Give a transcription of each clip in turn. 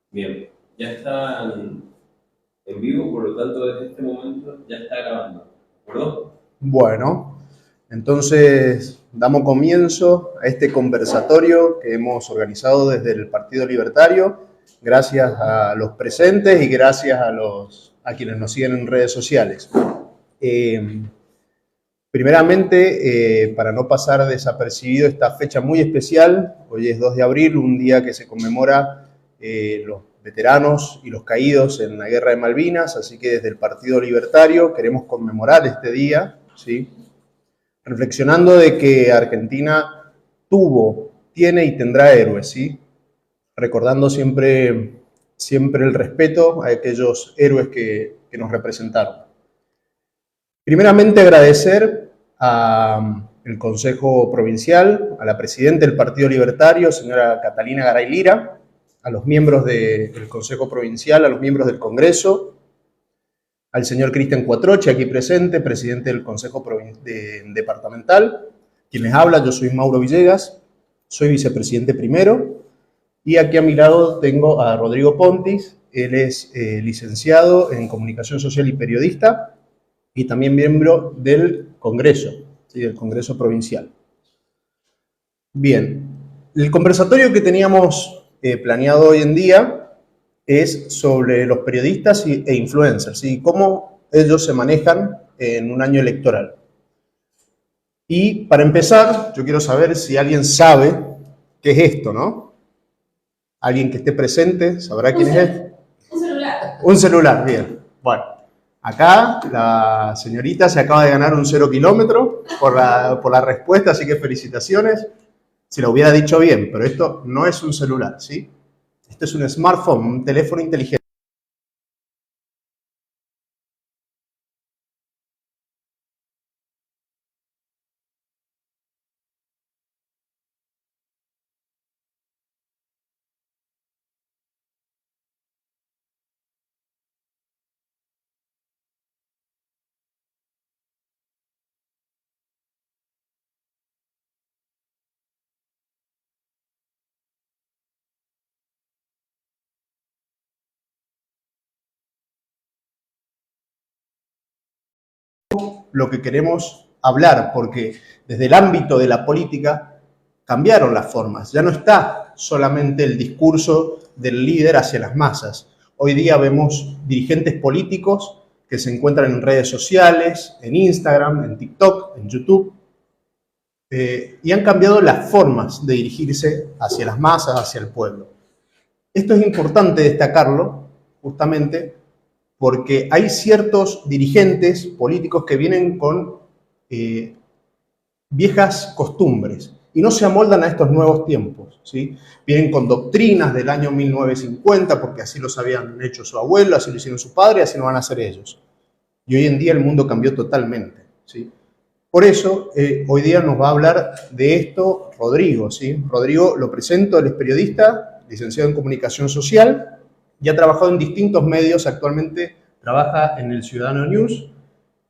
Bien, ya están en vivo, por lo tanto, desde este momento ya está grabando. ¿De acuerdo? Bueno, entonces damos comienzo a este conversatorio que hemos organizado desde el Partido Libertario, gracias a los presentes y gracias a quienes nos siguen en redes sociales. Primeramente, para no pasar desapercibido esta fecha muy especial, hoy es 2 de abril, un día que se conmemora los veteranos y los caídos en la Guerra de Malvinas, así que desde el Partido Libertario queremos conmemorar este día, ¿sí? Reflexionando de que Argentina tuvo, tiene y tendrá héroes, ¿sí? Recordando siempre el respeto a aquellos héroes que nos representaron. Primeramente agradecer al Consejo Provincial, a la Presidenta del Partido Libertario, señora Catalina Garay Lira, a los miembros del Consejo Provincial, a los miembros del Congreso, al señor Cristian Cuatroche, aquí presente, Presidente del Consejo Departamental. Quien les habla, yo soy Mauro Villegas, soy Vicepresidente primero, y aquí a mi lado tengo a Rodrigo Pontis, él es licenciado en Comunicación Social y periodista, y también miembro del Congreso, ¿sí? Del Congreso Provincial. Bien, el conversatorio que teníamos planeado hoy en día es sobre los periodistas e influencers, y cómo ellos se manejan en un año electoral. Y para empezar, yo quiero saber si alguien sabe qué es esto, ¿no? Alguien que esté presente sabrá quién es. Un celular. Un celular, bien. Bueno. Acá la señorita se acaba de ganar un 0 kilómetro por la respuesta, así que felicitaciones. Si lo hubiera dicho bien, pero esto no es un celular, ¿sí? Esto es un smartphone, un teléfono inteligente. Lo que queremos hablar, porque desde el ámbito de la política cambiaron las formas. Ya no está solamente el discurso del líder hacia las masas. Hoy día vemos dirigentes políticos que se encuentran en redes sociales, en Instagram, en TikTok, en YouTube, y han cambiado las formas de dirigirse hacia las masas, hacia el pueblo. Esto es importante destacarlo, justamente, porque hay ciertos dirigentes políticos que vienen con viejas costumbres y no se amoldan a estos nuevos tiempos, ¿sí? Vienen con doctrinas del año 1950 porque así los habían hecho su abuelo, así lo hicieron su padre, así lo van a hacer ellos. Y hoy en día el mundo cambió totalmente, ¿sí? Por eso, hoy día nos va a hablar de esto Rodrigo, ¿sí? Rodrigo, lo presento, él es periodista, licenciado en Comunicación Social, y ha trabajado en distintos medios, actualmente trabaja en el Ciudadano News,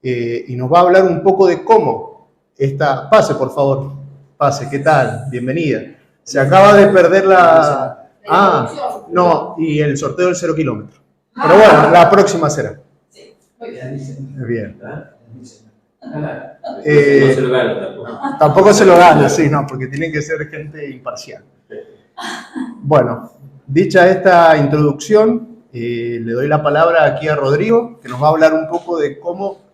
y nos va a hablar un poco de cómo esta... Pase, por favor, pase, ¿qué tal? Bienvenida. Se acaba de perder la... Ah, no, y el sorteo del 0 kilómetro. Pero bueno, la próxima será. Sí, muy bien. Bien. No se lo gana tampoco. Tampoco se lo gana, sí, no, porque tiene que ser gente imparcial. Bueno, dicha esta introducción, le doy la palabra aquí a Rodrigo, que nos va a hablar un poco de cómo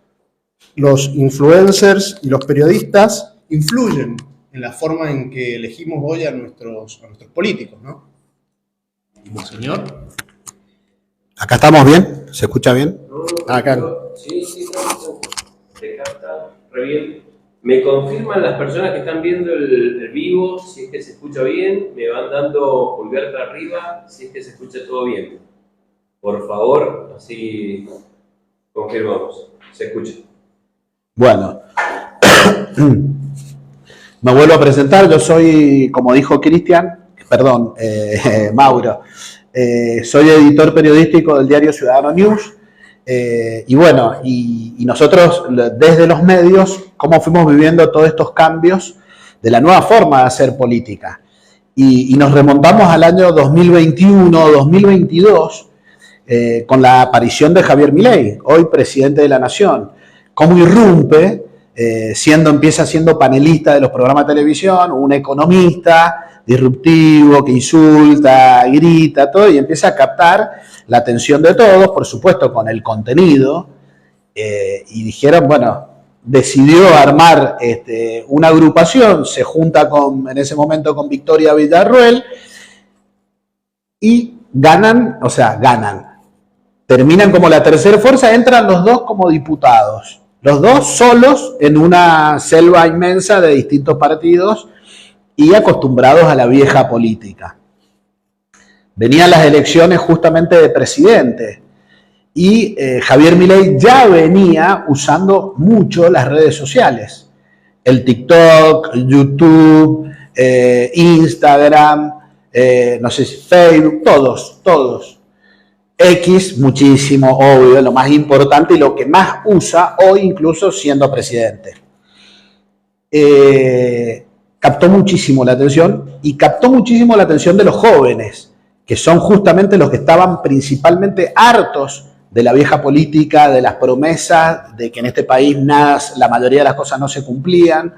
los influencers y los periodistas influyen en la forma en que elegimos hoy a nuestros políticos, ¿no? Señor. ¿Acá estamos bien? ¿Se escucha bien? Acá. Sí, se capta re bien. Me confirman las personas que están viendo el vivo si es que se escucha bien. Me van dando pulgar para arriba si es que se escucha todo bien. Por favor, así confirmamos. Se escucha. Bueno, me vuelvo a presentar. Yo soy, como dijo Cristian, Mauro, soy editor periodístico del diario Ciudadano News. Y bueno, y nosotros desde los medios, cómo fuimos viviendo todos estos cambios de la nueva forma de hacer política. y nos remontamos al año 2021, 2022, con la aparición de Javier Milei, hoy presidente de la Nación. Cómo irrumpe, empieza siendo panelista de los programas de televisión, un economista disruptivo que insulta, grita, todo, y empieza a captar la atención de todos, por supuesto con el contenido, y dijeron, bueno, decidió armar una agrupación, se junta en ese momento con Victoria Villarroel, y ganan, terminan como la tercera fuerza, entran los dos como diputados, los dos solos en una selva inmensa de distintos partidos y acostumbrados a la vieja política. Venían las elecciones justamente de presidente y Javier Milei ya venía usando mucho las redes sociales, el TikTok, YouTube, Instagram, no sé si Facebook, todos. X muchísimo, obvio, lo más importante y lo que más usa hoy incluso siendo presidente. Captó muchísimo la atención y captó muchísimo la atención de los jóvenes, que son justamente los que estaban principalmente hartos de la vieja política, de las promesas, de que en este país la mayoría de las cosas no se cumplían,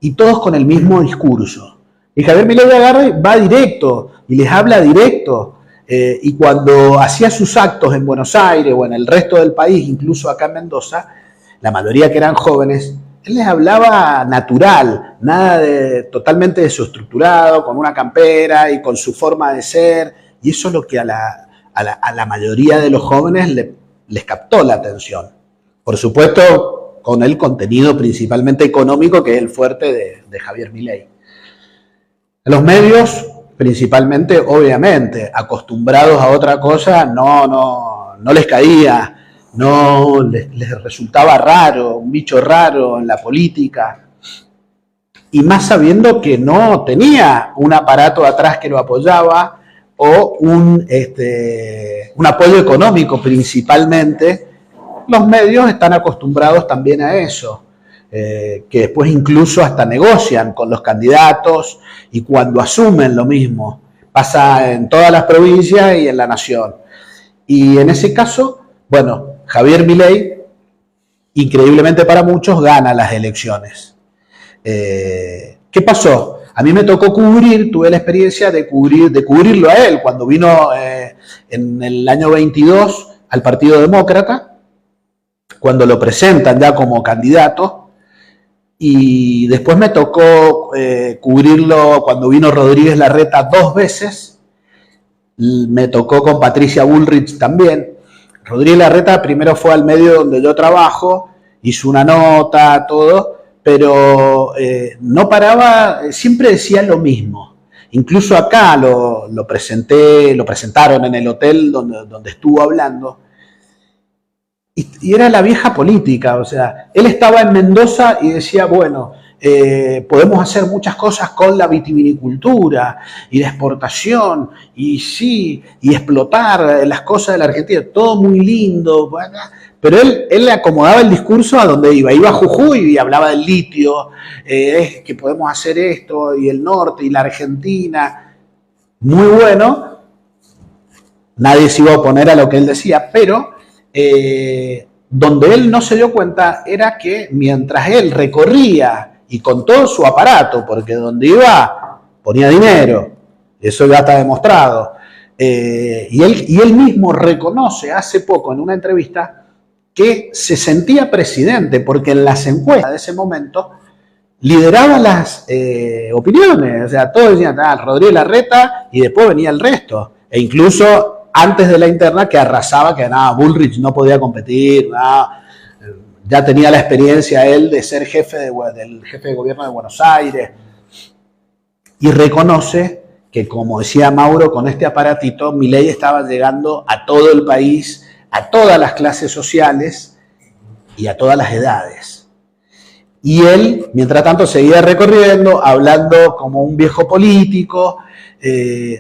y todos con el mismo discurso. Y Javier Milei agarra y va directo y les habla directo. Y cuando hacía sus actos en Buenos Aires o en el resto del país, incluso acá en Mendoza, la mayoría que eran jóvenes, él les hablaba natural, nada totalmente desestructurado, con una campera y con su forma de ser, y eso es lo que a la mayoría de los jóvenes les captó la atención. Por supuesto, con el contenido principalmente económico, que es el fuerte de Javier Milei. Los medios, principalmente, obviamente, acostumbrados a otra cosa, no les caía, no les resultaba raro, un bicho raro en la política, y más sabiendo que no tenía un aparato atrás que lo apoyaba o un apoyo económico principalmente. Los medios están acostumbrados también a eso, que después incluso hasta negocian con los candidatos y cuando asumen lo mismo. Pasa en todas las provincias y en la nación. Y en ese caso, bueno, Javier Milei, increíblemente para muchos, gana las elecciones. ¿Qué pasó? A mí me tocó tuve la experiencia de cubrirlo a él cuando vino en el año 22 al Partido Demócrata, cuando lo presentan ya como candidato. Y después me tocó cubrirlo cuando vino Rodríguez Larreta 2 veces. Me tocó con Patricia Bullrich también. Rodríguez Larreta primero fue al medio donde yo trabajo, hizo una nota, todo, pero no paraba, siempre decía lo mismo. Incluso acá lo presentaron en el hotel donde estuvo hablando. Y era la vieja política, o sea, él estaba en Mendoza y decía, bueno, podemos hacer muchas cosas con la vitivinicultura y la exportación, y sí, y explotar las cosas de la Argentina, todo muy lindo, pero él le acomodaba el discurso a donde iba a Jujuy y hablaba del litio, que podemos hacer esto, y el norte, y la Argentina, muy bueno, nadie se iba a oponer a lo que él decía, pero donde él no se dio cuenta era que mientras él recorría y con todo su aparato, porque donde iba ponía dinero, eso ya está demostrado, y él mismo reconoce hace poco en una entrevista que se sentía presidente porque en las encuestas de ese momento lideraba las opiniones, o sea, todos decían, Rodríguez Larreta, y después venía el resto, e incluso antes de la interna que arrasaba, que nada, Bullrich no podía competir, nada, ya tenía la experiencia él de ser del jefe de gobierno de Buenos Aires, y reconoce que, como decía Mauro, con este aparatito, Milei estaba llegando a todo el país, a todas las clases sociales y a todas las edades. Y él, mientras tanto, seguía recorriendo, hablando como un viejo político,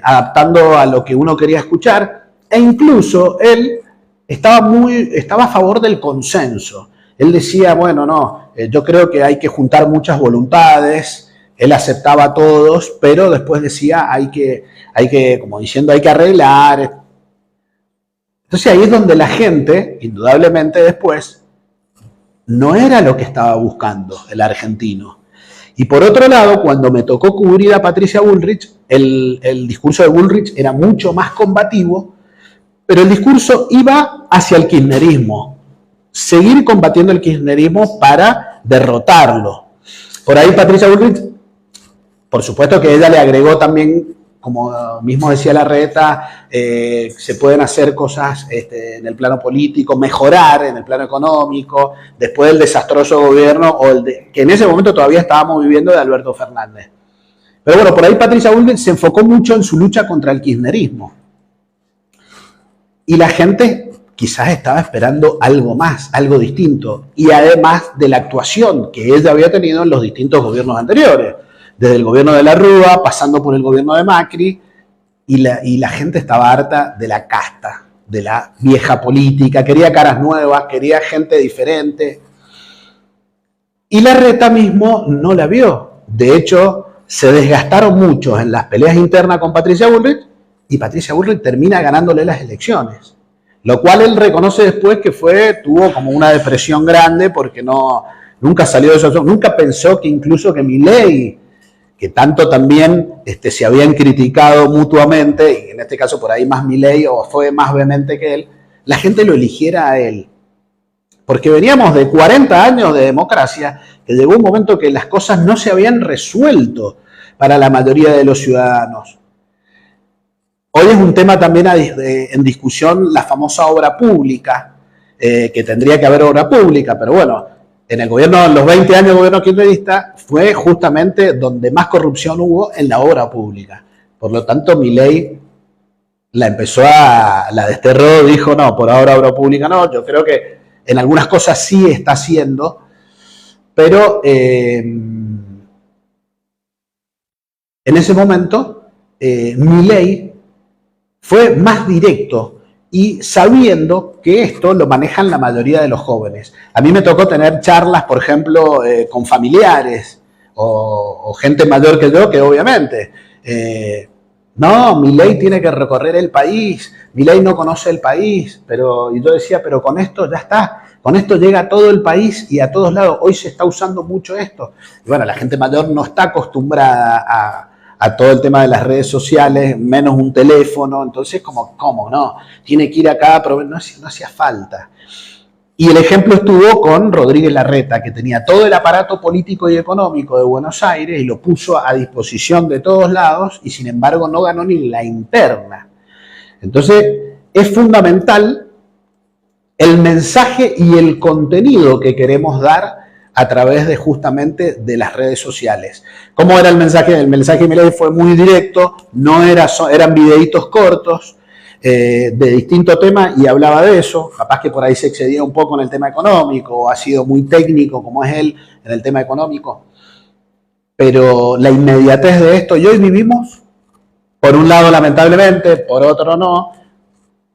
adaptando a lo que uno quería escuchar, e incluso él estaba a favor del consenso. Él decía, bueno, no, yo creo que hay que juntar muchas voluntades él aceptaba a todos, pero después decía hay que, como diciendo, hay que arreglar. Entonces ahí es donde la gente, indudablemente después, no era lo que estaba buscando el argentino. Y por otro lado, cuando me tocó cubrir a Patricia Bullrich, el discurso de Bullrich era mucho más combativo, pero el discurso iba hacia el kirchnerismo, seguir combatiendo el kirchnerismo para derrotarlo. Por ahí Patricia Bullrich, por supuesto que ella le agregó también, como mismo decía Larreta, se pueden hacer cosas en el plano político, mejorar en el plano económico, después del desastroso gobierno, que en ese momento todavía estábamos viviendo, de Alberto Fernández. Pero bueno, por ahí Patricia Bullrich se enfocó mucho en su lucha contra el kirchnerismo. Y la gente quizás estaba esperando algo más, algo distinto, y además de la actuación que ella había tenido en los distintos gobiernos anteriores, desde el gobierno de la Rúa, pasando por el gobierno de Macri, y la gente estaba harta de la casta, de la vieja política, quería caras nuevas, quería gente diferente. Y Larreta mismo no la vio. De hecho, se desgastaron muchos en las peleas internas con Patricia Bullrich, y Patricia Bullrich termina ganándole las elecciones. Lo cual él reconoce después que tuvo como una depresión grande porque nunca salió de eso, nunca pensó que incluso que Milei, que tanto también se habían criticado mutuamente, y en este caso por ahí más Milei o fue más vehemente que él, la gente lo eligiera a él. Porque veníamos de 40 años de democracia, que llegó un momento que las cosas no se habían resuelto para la mayoría de los ciudadanos. Hoy es un tema también en discusión la famosa obra pública, que tendría que haber obra pública, pero bueno, en los 20 años de gobierno kirchnerista fue justamente donde más corrupción hubo en la obra pública. Por lo tanto, Milei la desterró, dijo, no, por ahora obra pública no. Yo creo que en algunas cosas sí está haciendo, pero en ese momento Milei fue más directo y sabiendo que esto lo manejan la mayoría de los jóvenes. A mí me tocó tener charlas, por ejemplo, con familiares o gente mayor que yo, que obviamente, no, Milei tiene que recorrer el país, Milei no conoce el país, y yo decía, pero con esto ya está, con esto llega a todo el país y a todos lados, hoy se está usando mucho esto. Y bueno, la gente mayor no está acostumbrada a todo el tema de las redes sociales, menos un teléfono, entonces ¿cómo no? Tiene que ir acá, pero no hacía falta. Y el ejemplo estuvo con Rodríguez Larreta, que tenía todo el aparato político y económico de Buenos Aires y lo puso a disposición de todos lados y sin embargo no ganó ni la interna. Entonces es fundamental el mensaje y el contenido que queremos dar a través de justamente de las redes sociales. ¿Cómo era el mensaje? El mensaje de Milei fue muy directo, eran videitos cortos de distintos temas y hablaba de eso. Capaz que por ahí se excedía un poco en el tema económico o ha sido muy técnico como es él en el tema económico. Pero la inmediatez de esto, y hoy vivimos, por un lado lamentablemente, por otro no,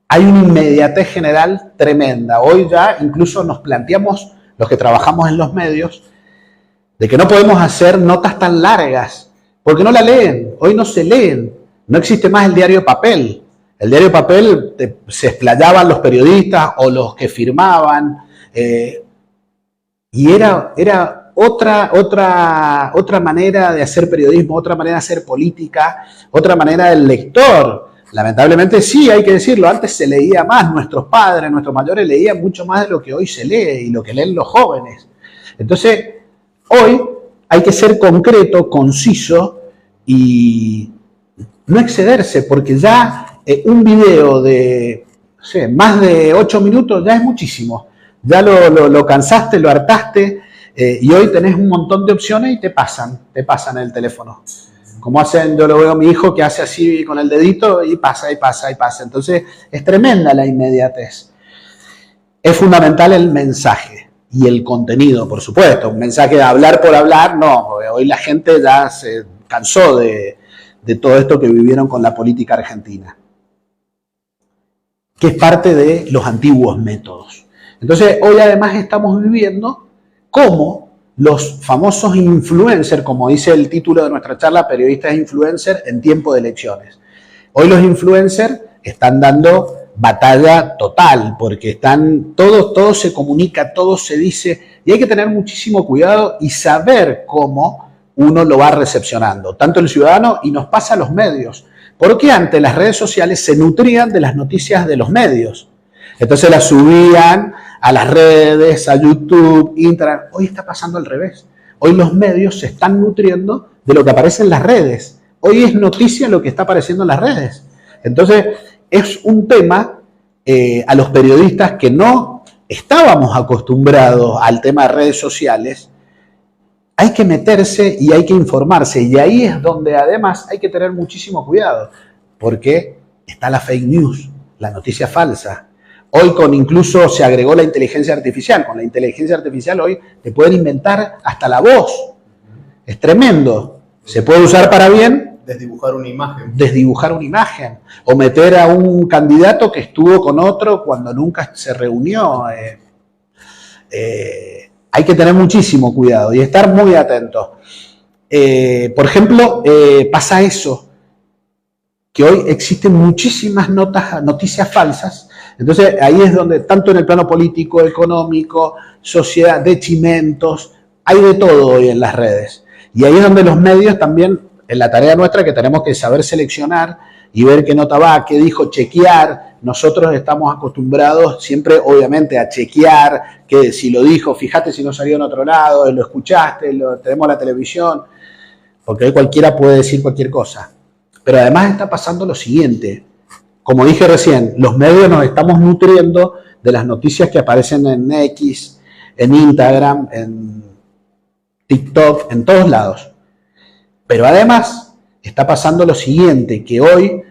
hay una inmediatez general tremenda. Hoy ya incluso nos planteamos, los que trabajamos en los medios, de que no podemos hacer notas tan largas, porque no la leen, hoy no se leen, no existe más el diario papel. El diario papel se explayaban los periodistas o los que firmaban, y era otra manera de hacer periodismo, otra manera de hacer política, otra manera del lector. Lamentablemente sí, hay que decirlo, antes se leía más, nuestros padres, nuestros mayores leían mucho más de lo que hoy se lee y lo que leen los jóvenes. Entonces, hoy hay que ser concreto, conciso y no excederse, porque ya un video de más de 8 minutos ya es muchísimo. Ya lo cansaste, lo hartaste y hoy tenés un montón de opciones y te pasan el teléfono. Como yo lo veo a mi hijo que hace así con el dedito y pasa, y pasa, y pasa. Entonces es tremenda la inmediatez. Es fundamental el mensaje y el contenido, por supuesto. Un mensaje de hablar por hablar, no, porque hoy la gente ya se cansó de todo esto que vivieron con la política argentina, que es parte de los antiguos métodos. Entonces hoy además estamos viviendo cómo los famosos influencers, como dice el título de nuestra charla, periodistas influencers en tiempo de elecciones. Hoy los influencers están dando batalla total, porque están todo se comunica, todo se dice, y hay que tener muchísimo cuidado y saber cómo uno lo va recepcionando, tanto el ciudadano, y nos pasa a los medios, porque antes las redes sociales se nutrían de las noticias de los medios, entonces las subían a las redes, a YouTube, Instagram. Hoy está pasando al revés, hoy los medios se están nutriendo de lo que aparece en las redes, hoy es noticia lo que está apareciendo en las redes, entonces es un tema a los periodistas que no estábamos acostumbrados al tema de redes sociales. Hay que meterse y hay que informarse, y ahí es donde además hay que tener muchísimo cuidado, porque está la fake news, la noticia falsa. Hoy incluso se agregó la inteligencia artificial. Con la inteligencia artificial hoy te pueden inventar hasta la voz. Es tremendo. Se puede usar para bien. Desdibujar una imagen. Desdibujar una imagen. O meter a un candidato que estuvo con otro cuando nunca se reunió. Hay que tener muchísimo cuidado y estar muy atentos. Por ejemplo, pasa eso, que hoy existen muchísimas noticias falsas. Entonces ahí es donde, tanto en el plano político, económico, sociedad, de chimentos, hay de todo hoy en las redes. Y ahí es donde los medios también, en la tarea nuestra, que tenemos que saber seleccionar y ver qué nota va, qué dijo, chequear. Nosotros estamos acostumbrados siempre, obviamente, a chequear, que si lo dijo, fíjate si no salió en otro lado, lo escuchaste, tenemos la televisión, porque hoy cualquiera puede decir cualquier cosa. Pero además está pasando lo siguiente, como dije recién, los medios nos estamos nutriendo de las noticias que aparecen en X, en Instagram, en TikTok, en todos lados. Pero además está pasando lo siguiente, que hoy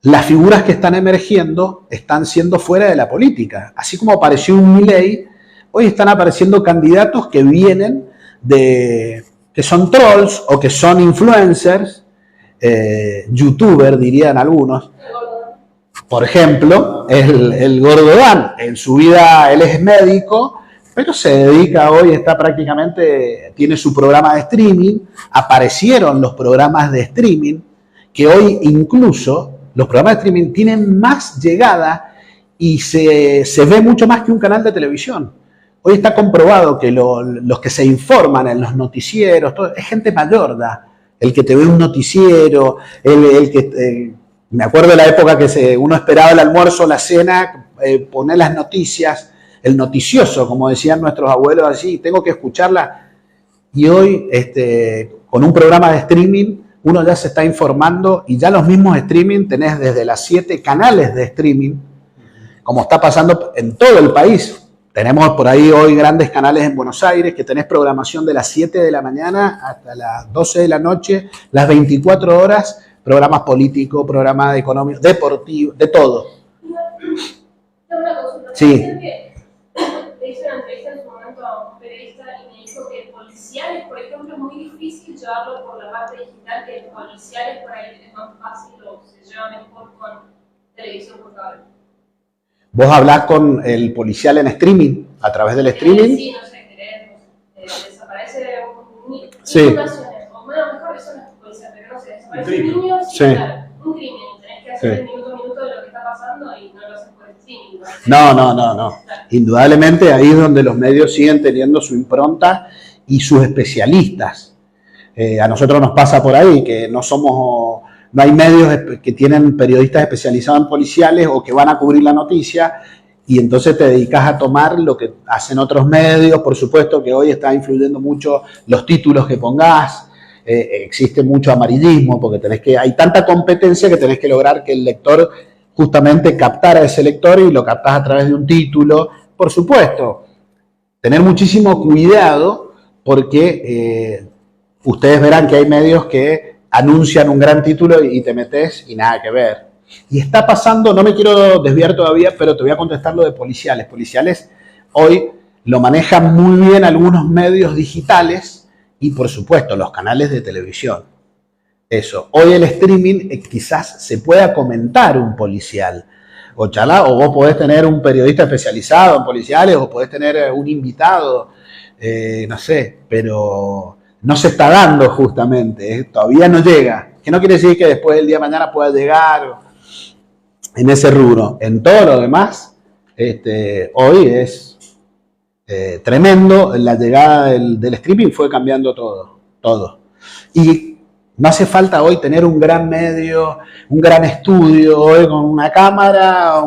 las figuras que están emergiendo están siendo fuera de la política. Así como apareció un Milei, hoy están apareciendo candidatos que vienen que son trolls o que son influencers, youtubers dirían algunos. Por ejemplo, el Gordo Dan, en su vida él es médico, pero se dedica hoy, tiene su programa de streaming, aparecieron los programas de streaming, que hoy incluso los programas de streaming tienen más llegada y se ve mucho más que un canal de televisión. Hoy está comprobado que los que se informan en los noticieros, es gente mayor, el que te ve un noticiero, el que... me acuerdo de la época que uno esperaba el almuerzo, la cena, poner las noticias, el noticioso, como decían nuestros abuelos, así, tengo que escucharla. Y hoy, con un programa de streaming, uno ya se está informando y ya los mismos streaming, tenés desde las 7 canales de streaming, como está pasando en todo el país. Tenemos por ahí hoy grandes canales en Buenos Aires, que tenés programación de las 7 de la mañana hasta las 12 de la noche, las 24 horas, programas políticos, programas económicos, deportivos, de todo. Tengo una consulta. Sí. Le hice una entrevista en su momento a un periodista y me dijo que policiales, por ejemplo, es muy difícil llevarlo por la parte digital, que policiales por ahí es más fácil o se lleva mejor con televisión por cable. ¿Vos hablás con el policial en streaming, a través del streaming? Sí, no sé, desaparece un niño. Sí. Inundaciones, o bueno, mejor eso no es policía, pero no sé, desaparece un niño, Sí. Claro, un crimen, y tenés que hacer el minuto a minuto de lo que está pasando y no lo haces por streaming. No. Claro. Indudablemente ahí es donde los medios siguen teniendo su impronta y sus especialistas. A nosotros nos pasa por ahí que no hay medios que tienen periodistas especializados en policiales o que van a cubrir la noticia, y entonces te dedicas a tomar lo que hacen otros medios. Por supuesto que hoy está influyendo mucho los títulos que pongas, existe mucho amarillismo porque hay tanta competencia que tenés que lograr que el lector justamente captar a ese lector, y lo captás a través de un título. Por supuesto, tener muchísimo cuidado porque ustedes verán que hay medios que anuncian un gran título y te metes y nada que ver. Y está pasando, no me quiero desviar todavía, pero te voy a contestar lo de policiales. Policiales hoy lo manejan muy bien algunos medios digitales y, por supuesto, los canales de televisión. Eso. Hoy el streaming quizás se pueda comentar un policial. O vos podés tener un periodista especializado en policiales, o podés tener un invitado. no sé, pero no se está dando justamente, todavía no llega, que no quiere decir que después del día de mañana pueda llegar en ese rubro. En todo lo demás, hoy es tremendo, la llegada del streaming fue cambiando todo. Y no hace falta hoy tener un gran medio, un gran estudio, hoy con una cámara,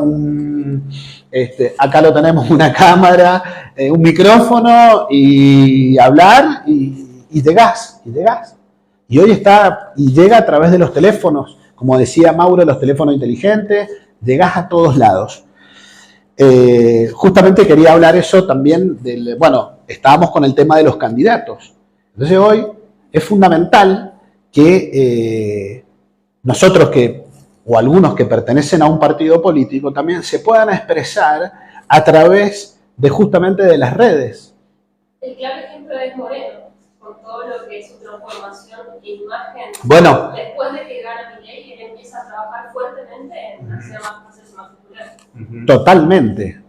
acá lo tenemos, una cámara, un micrófono y hablar y llegás. Y hoy llega a través de los teléfonos, como decía Mauro, los teléfonos inteligentes, llegás a todos lados. Justamente quería hablar eso también estábamos con el tema de los candidatos. Entonces hoy es fundamental que nosotros o algunos que pertenecen a un partido político también se puedan expresar a través de justamente de las redes. El claro ejemplo es Moreno, con todo lo que es su transformación de imagen. Bueno. Después de que gana Milei, él empieza a trabajar fuertemente en hacerse más popular.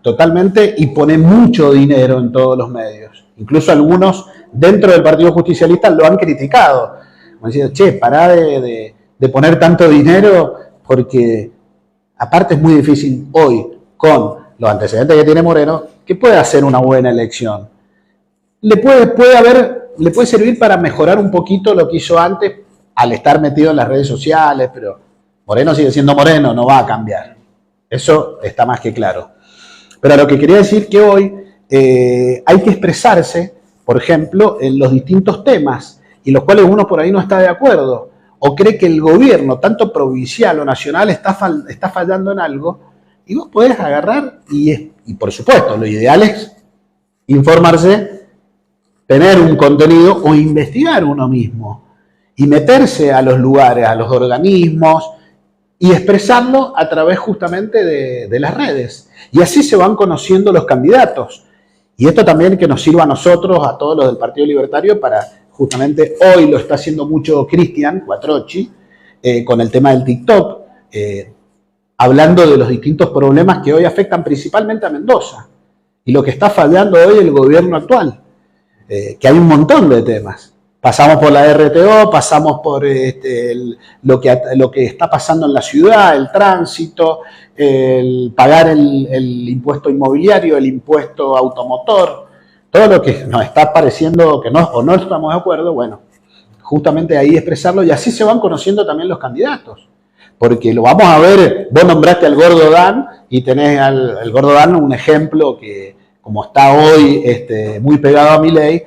Totalmente, y pone mucho dinero en todos los medios. Incluso algunos dentro del Partido Justicialista lo han criticado. Han dicho, che, pará de poner tanto dinero, porque aparte es muy difícil hoy, con los antecedentes que tiene Moreno, que pueda hacer una buena elección. Le puede servir para mejorar un poquito lo que hizo antes al estar metido en las redes sociales, pero Moreno sigue siendo Moreno, no va a cambiar. Eso está más que claro. Pero lo que quería decir que hoy hay que expresarse, por ejemplo, en los distintos temas, y los cuales uno por ahí no está de acuerdo, o cree que el gobierno, tanto provincial o nacional, está fallando en algo, y vos podés agarrar, y por supuesto, lo ideal es informarse, tener un contenido o investigar uno mismo, y meterse a los lugares, a los organismos, y expresarlo a través justamente de las redes. Y así se van conociendo los candidatos. Y esto también que nos sirva a nosotros, a todos los del Partido Libertario, para justamente hoy lo está haciendo mucho Cristian Quattrocchi, con el tema del TikTok, hablando de los distintos problemas que hoy afectan principalmente a Mendoza. Y lo que está fallando hoy el gobierno actual, que hay un montón de temas. Pasamos por la RTO, pasamos por lo que está pasando en la ciudad, el tránsito, el pagar el impuesto inmobiliario, el impuesto automotor, todo lo que nos está pareciendo que no estamos de acuerdo, bueno, justamente ahí expresarlo y así se van conociendo también los candidatos. Porque lo vamos a ver, vos nombraste al Gordo Dan y tenés al Gordo Dan un ejemplo que, como está hoy muy pegado a Milei,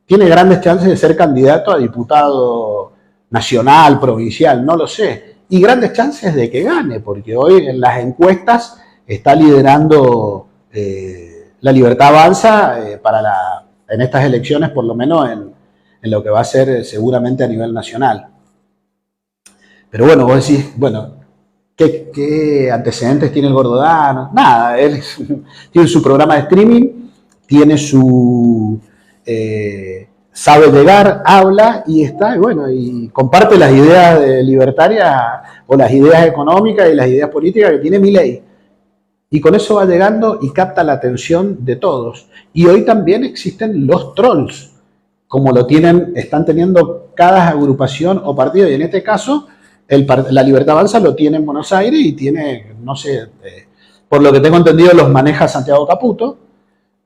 tiene grandes chances de ser candidato a diputado nacional, provincial, no lo sé. Y grandes chances de que gane, porque hoy en las encuestas está liderando La Libertad Avanza en estas elecciones, por lo menos en lo que va a ser seguramente a nivel nacional. Pero bueno, vos decís, bueno, ¿qué antecedentes tiene el Gordo Dan? Nada, él tiene su programa de streaming, tiene su... sabe llegar, habla y está, y comparte las ideas libertarias o las ideas económicas y las ideas políticas que tiene Milei. Y con eso va llegando y capta la atención de todos. Y hoy también existen los trolls, como están teniendo cada agrupación o partido. Y en este caso, la Libertad Avanza lo tiene en Buenos Aires y tiene, no sé, por lo que tengo entendido, los maneja Santiago Caputo.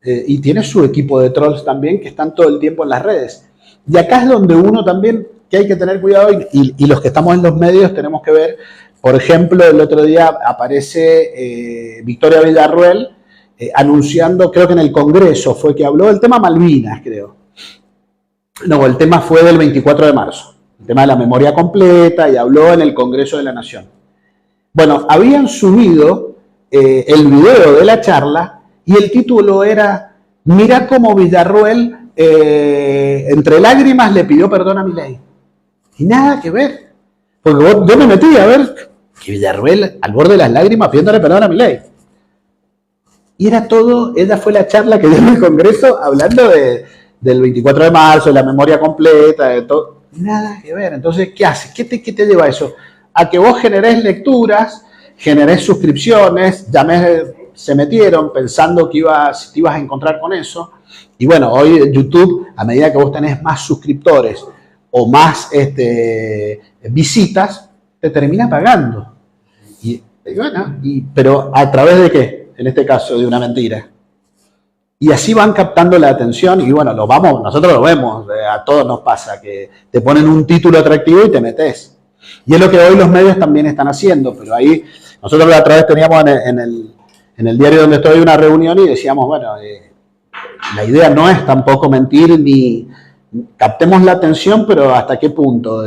Y tiene su equipo de trolls también que están todo el tiempo en las redes. Y acá es donde uno también, que hay que tener cuidado, y los que estamos en los medios tenemos que ver, por ejemplo, el otro día aparece Victoria Villarruel anunciando, creo que en el Congreso fue que habló del tema Malvinas, creo. No, el tema fue del 24 de marzo, el tema de la memoria completa, y habló en el Congreso de la Nación. Bueno, habían subido el video de la charla, y el título era, mira cómo Villarruel, entre lágrimas, le pidió perdón a Milei. Y nada que ver. Porque yo me metí a ver que Villarruel, al borde de las lágrimas, pidiéndole perdón a Milei. Y era todo, ella fue la charla que dio en el Congreso, hablando del 24 de marzo, de la memoria completa, de todo. Nada que ver. Entonces, ¿qué hace? ¿Qué te lleva a eso? A que vos generés lecturas, generés suscripciones, se metieron pensando que te ibas a encontrar con eso, Y bueno, hoy YouTube, a medida que vos tenés más suscriptores o más visitas, te termina pagando. Y bueno, pero ¿a través de qué? En este caso, de una mentira. Y así van captando la atención y bueno, nosotros lo vemos, a todos nos pasa, que te ponen un título atractivo y te metes. Y es lo que hoy los medios también están haciendo, pero ahí nosotros la otra vez teníamos en el diario donde estoy una reunión y decíamos, bueno, la idea no es tampoco mentir ni captemos la atención, pero hasta qué punto.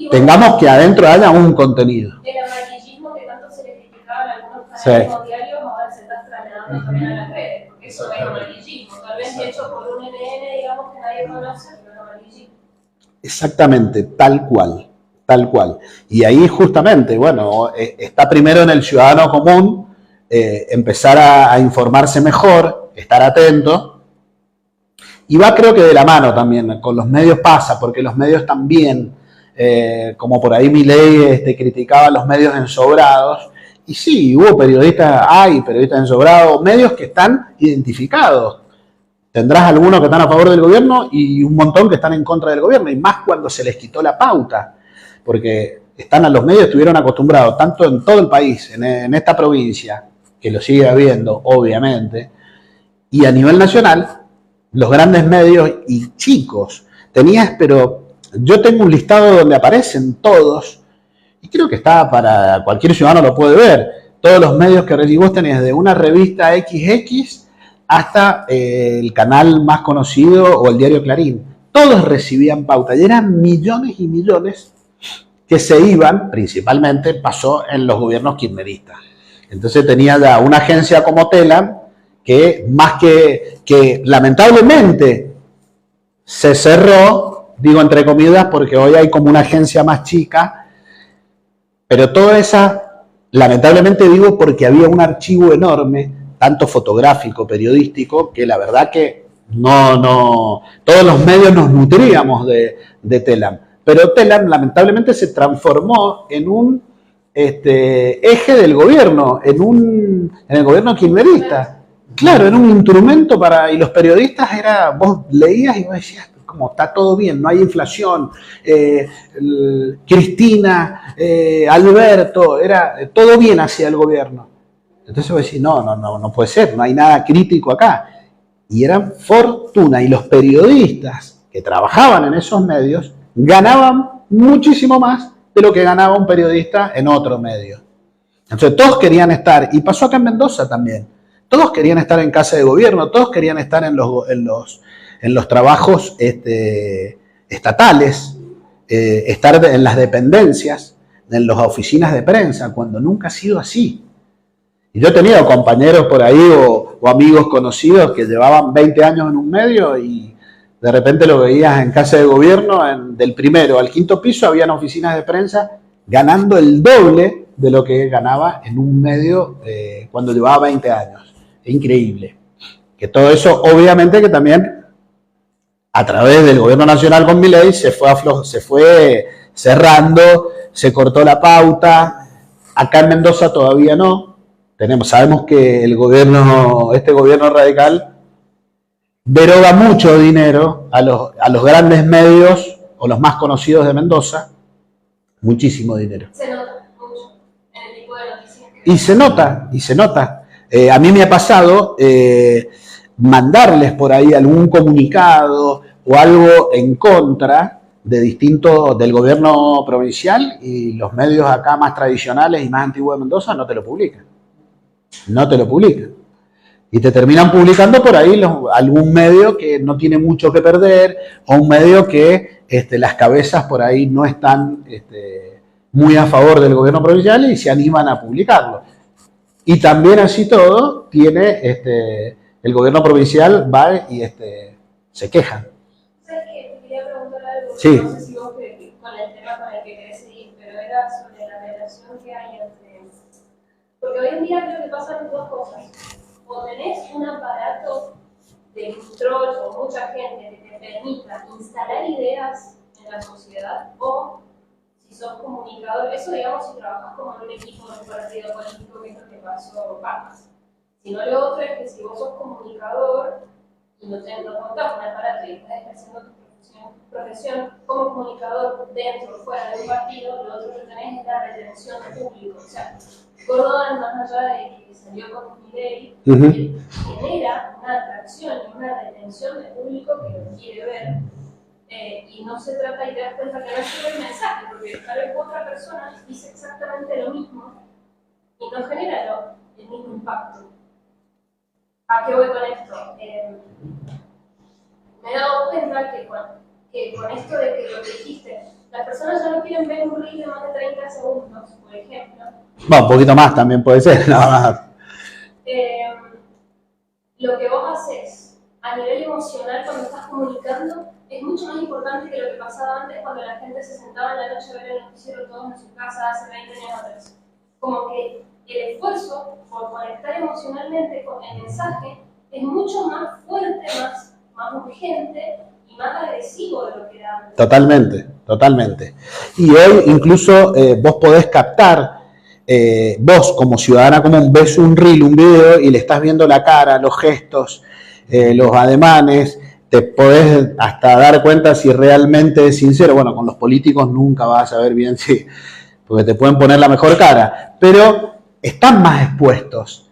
Tengamos que adentro haya un contenido. El amarillismo que tanto se le criticaba en algunos canales Sí. o diarios ahora se está trasladando también a las redes, porque eso es amarillismo, tal vez hecho por un NN, digamos, que nadie conoce, pero es amarillismo. Exactamente, tal cual, tal cual. Y ahí justamente, bueno, está primero en el ciudadano común empezar a informarse mejor, estar atento. Y va creo que de la mano también, con los medios pasa, porque los medios también, como por ahí Milei criticaba los medios ensobrados, y sí, hay periodistas ensobrados, medios que están identificados. Tendrás algunos que están a favor del gobierno y un montón que están en contra del gobierno, y más cuando se les quitó la pauta, porque los medios estuvieron acostumbrados, tanto en todo el país, en esta provincia, que lo sigue habiendo, obviamente, y a nivel nacional, los grandes medios y chicos. Pero yo tengo un listado donde aparecen todos, y creo que está para cualquier ciudadano lo puede ver, todos los medios que vos tenés, de una revista XX hasta el canal más conocido o el diario Clarín. Todos recibían pauta y eran millones y millones que se iban, principalmente pasó en los gobiernos kirchneristas. Entonces tenía ya una agencia como Telam que más que lamentablemente se cerró, digo entre comillas, porque hoy hay como una agencia más chica, pero toda esa, lamentablemente digo porque había un archivo enorme, tanto fotográfico, periodístico, que la verdad que todos los medios nos nutríamos de Telam. Pero Telam lamentablemente se transformó en un eje del gobierno, en el gobierno kirchnerista. Claro, era un instrumento y los periodistas vos leías y vos decías, como está todo bien, no hay inflación, Cristina, Alberto, era todo bien hacia el gobierno. Entonces vos decís, no puede ser, no hay nada crítico acá. Y eran fortuna, y los periodistas que trabajaban en esos medios ganaban muchísimo más de lo que ganaba un periodista en otro medio. Entonces todos querían estar, y pasó acá en Mendoza también, todos querían estar en casa de gobierno, todos querían estar en los trabajos estatales, estar en las dependencias, en las oficinas de prensa, cuando nunca ha sido así. Y yo he tenido compañeros por ahí o amigos conocidos que llevaban 20 años en un medio y de repente lo veías en casa de gobierno, del primero al quinto piso habían oficinas de prensa ganando el doble de lo que ganaba en un medio cuando llevaba 20 años. Es increíble. Que todo eso, obviamente que también a través del gobierno nacional con Milei se fue cerrando, se cortó la pauta. Acá en Mendoza todavía no. Sabemos que este gobierno radical deroga mucho dinero a los grandes medios o los más conocidos de Mendoza, muchísimo dinero. Se nota mucho en el tipo de noticias. Y se nota. A mí me ha pasado mandarles por ahí algún comunicado o algo en contra del gobierno provincial, y los medios acá más tradicionales y más antiguos de Mendoza no te lo publican. No te lo publican. Y te terminan publicando por ahí algún medio que no tiene mucho que perder, o un medio que las cabezas por ahí no están muy a favor del gobierno provincial y se animan a publicarlo. Y también así todo, el gobierno provincial va y se queja. ¿Sabes qué? Te quería preguntar algo. Sí. No sé si vos con el tema con el que querés seguir, pero era sobre la relación que hay entre... Porque hoy en día creo que pasan dos cosas. O tenés un aparato de control o mucha gente que te permita instalar ideas en la sociedad, o si sos comunicador, eso digamos si trabajas como en un equipo de un partido político, que es lo que pasó Paz. Si no, lo otro es que si vos sos comunicador, y no contás con un aparato y estás ejerciendo tu profesión como comunicador dentro o fuera de un partido, lo otro que tenés es la retención de público. O sea, Córdoba, más allá de que salió con Milei, genera una atracción y una retención de público que lo quiere ver. Y no se trata, y te das cuenta que no sirve el mensaje, porque tal vez otra persona dice exactamente lo mismo y no genera el mismo impacto. ¿A qué voy con esto? Me he dado cuenta que con esto de que lo que dijiste, las personas ya no quieren ver un reel de más de 30 segundos, por ejemplo. Bueno, un poquito más también puede ser, nada más. Lo que vos haces a nivel emocional cuando estás comunicando es mucho más importante que lo que pasaba antes cuando la gente se sentaba en la noche a ver el noticiero todos en su casa hace 20 años atrás. Como que el esfuerzo por conectar emocionalmente con el mensaje es mucho más fuerte, más urgente y más agresivo de lo que era antes. Totalmente, totalmente. Y hoy incluso vos podés captar, vos como ciudadana común ves un reel, un video y le estás viendo la cara, los gestos, los ademanes, te podés hasta dar cuenta si realmente es sincero. Bueno, con los políticos nunca vas a saber bien si, porque te pueden poner la mejor cara, pero están más expuestos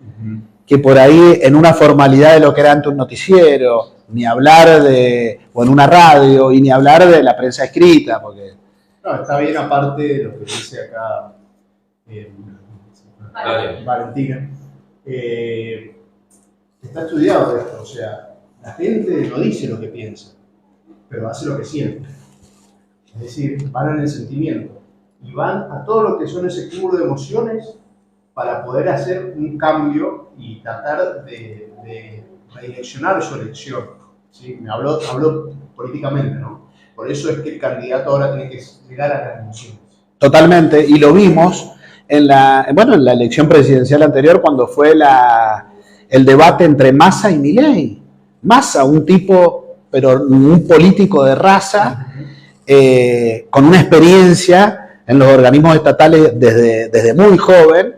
que por ahí en una formalidad de lo que era antes un noticiero, ni hablar de, o en una radio, y ni hablar de la prensa escrita, porque... No, está bien aparte de lo que dice acá Valentina. Está estudiado esto, o sea, la gente no dice lo que piensa, pero hace lo que siente. Es decir, van en el sentimiento y van a todo lo que son ese cúmulo de emociones para poder hacer un cambio y tratar de redireccionar su elección. ¿Sí? Me habló políticamente, ¿no? Por eso es que el candidato ahora tiene que llegar a las emociones. Totalmente, y lo vimos en la elección presidencial anterior cuando fue el debate entre Massa y Milei. Massa, un tipo, pero un político de raza, con una experiencia en los organismos estatales desde muy joven,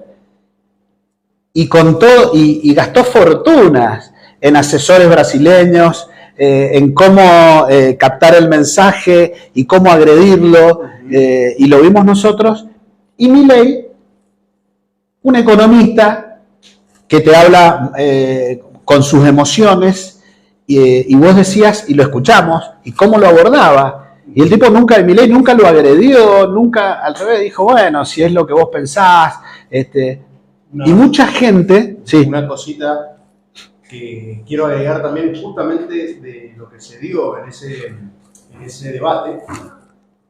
y con todo, y gastó fortunas en asesores brasileños, en cómo captar el mensaje y cómo agredirlo, y lo vimos nosotros. Y Milei, un economista que te habla con sus emociones, y vos decías, y lo escuchamos, y cómo lo abordaba. Y el tipo Milei nunca lo agredió, nunca, al revés, dijo, bueno, si es lo que vos pensás, y mucha gente... Sí. Una cosita que quiero agregar también justamente de lo que se dio en ese debate.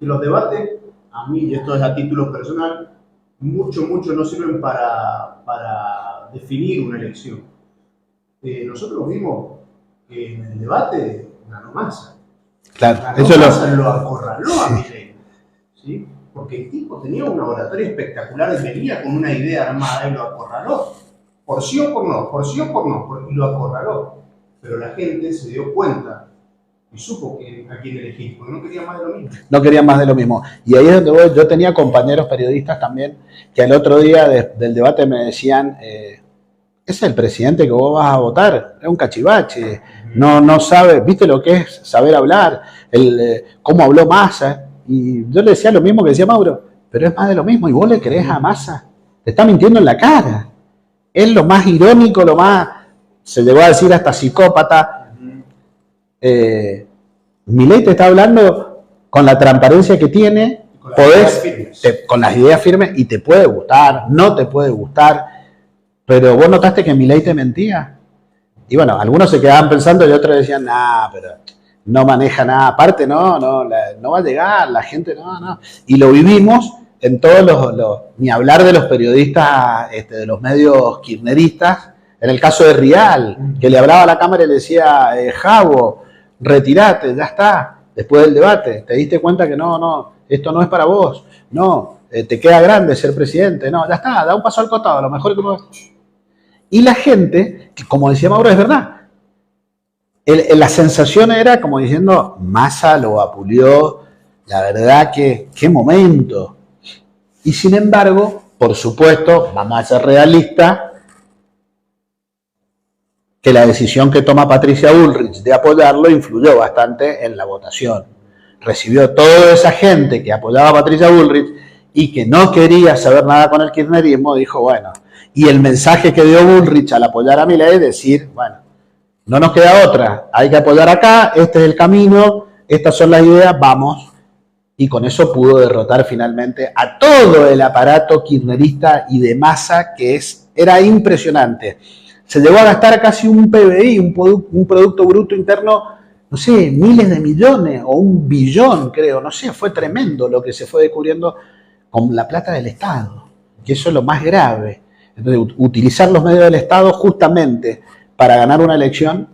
Que los debates, a mí, y esto es a título personal, mucho no sirven para definir una elección. Nosotros vimos que en el debate ganó Massa. Claro, Massa lo acorraló a Milei, ¿sí? Porque el tipo tenía una oratoria espectacular y venía con una idea armada y lo acorraló. Por sí o por no, y lo acorraló. Pero la gente se dio cuenta y supo a quién elegir, porque no quería más de lo mismo. No querían más de lo mismo. Y ahí es donde yo tenía compañeros periodistas también que al otro día del debate me decían, ese es el presidente que vos vas a votar, es un cachivache, no sabe, viste lo que es saber hablar, cómo habló Massa. Y yo le decía lo mismo que decía Mauro, pero es más de lo mismo, y vos le creés a Massa, te está mintiendo en la cara. Es lo más irónico, lo más, se llegó a decir hasta psicópata. Milei te está hablando con la transparencia que tiene, con las ideas firmes, y te puede gustar, no te puede gustar, pero vos notaste que Milei te mentía. Y bueno, algunos se quedaban pensando y otros decían, pero no maneja nada, aparte no va a llegar, la gente no. Y lo vivimos en todos ni hablar de los periodistas, de los medios kirchneristas, en el caso de Rial, que le hablaba a la cámara y le decía, Javo, retirate, ya está, después del debate, te diste cuenta que no, esto no es para vos, no, te queda grande ser presidente, no, ya está, da un paso al costado, a lo mejor que no. Y la gente, que como decía Mauro, es verdad, la sensación era como diciendo, Massa lo vapuleó, la verdad que, qué momento. Y sin embargo, por supuesto, vamos a ser realistas, que la decisión que toma Patricia Bullrich de apoyarlo influyó bastante en la votación. Recibió toda esa gente que apoyaba a Patricia Bullrich y que no quería saber nada con el kirchnerismo, dijo, bueno, y el mensaje que dio Bullrich al apoyar a Milei es decir, bueno, no nos queda otra, hay que apoyar acá, este es el camino, estas son las ideas, vamos. Y con eso pudo derrotar finalmente a todo el aparato kirchnerista y de masa que era impresionante. Se llegó a gastar casi un PBI, un Producto Bruto Interno, no sé, miles de millones o 1 billón, creo, no sé, fue tremendo lo que se fue descubriendo con la plata del Estado, que eso es lo más grave. Entonces, utilizar los medios del Estado justamente para ganar una elección,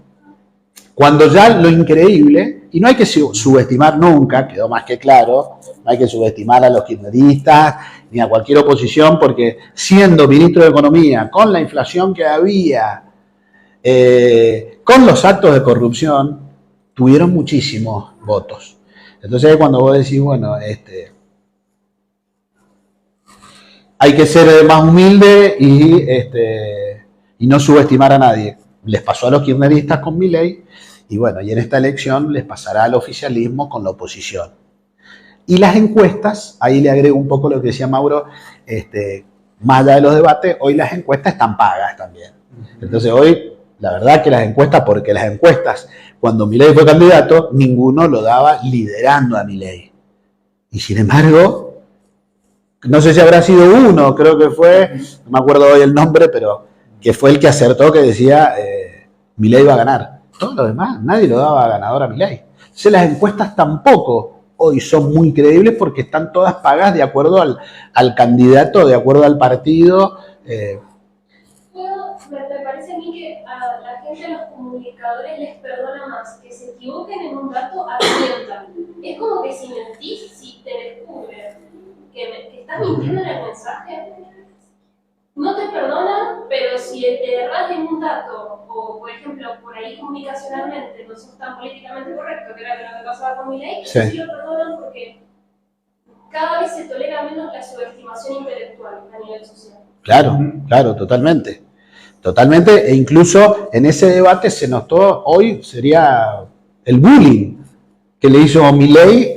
cuando ya lo increíble, y no hay que subestimar nunca, quedó más que claro, no hay que subestimar a los kirchneristas ni a cualquier oposición, porque siendo ministro de Economía, con la inflación que había, con los actos de corrupción, tuvieron muchísimos votos. Entonces cuando vos decís, bueno, hay que ser más humilde y no subestimar a nadie. Les pasó a los kirchneristas con Milei, y bueno, y en esta elección les pasará al oficialismo con la oposición. Y las encuestas, ahí le agrego un poco lo que decía Mauro, más allá de los debates, hoy las encuestas están pagas también. Entonces hoy, la verdad que las encuestas, porque las encuestas, cuando Milei fue candidato, ninguno lo daba liderando a Milei. Y sin embargo, no sé si habrá sido uno, creo que fue, no me acuerdo hoy el nombre, pero que fue el que acertó que decía Milei va a ganar. Todo lo demás, nadie lo daba ganador a Milei. Entonces las encuestas tampoco hoy son muy creíbles porque están todas pagas de acuerdo al candidato, de acuerdo al partido. Me parece a mí que a la gente, a los comunicadores, les perdona más que se equivoquen en un dato a que mientan. Es como que si mentís, si te descubren que estás mintiendo en el mensaje, no te perdonan, pero si te erras en un dato, o por ejemplo, por ahí comunicacionalmente no sos tan políticamente correcto, que era lo que pasaba con Milei, sí lo perdonan porque cada vez se tolera menos la subestimación intelectual a nivel social. Claro, claro, totalmente. Totalmente, e incluso en ese debate se notó, hoy sería el bullying que le hizo Milei,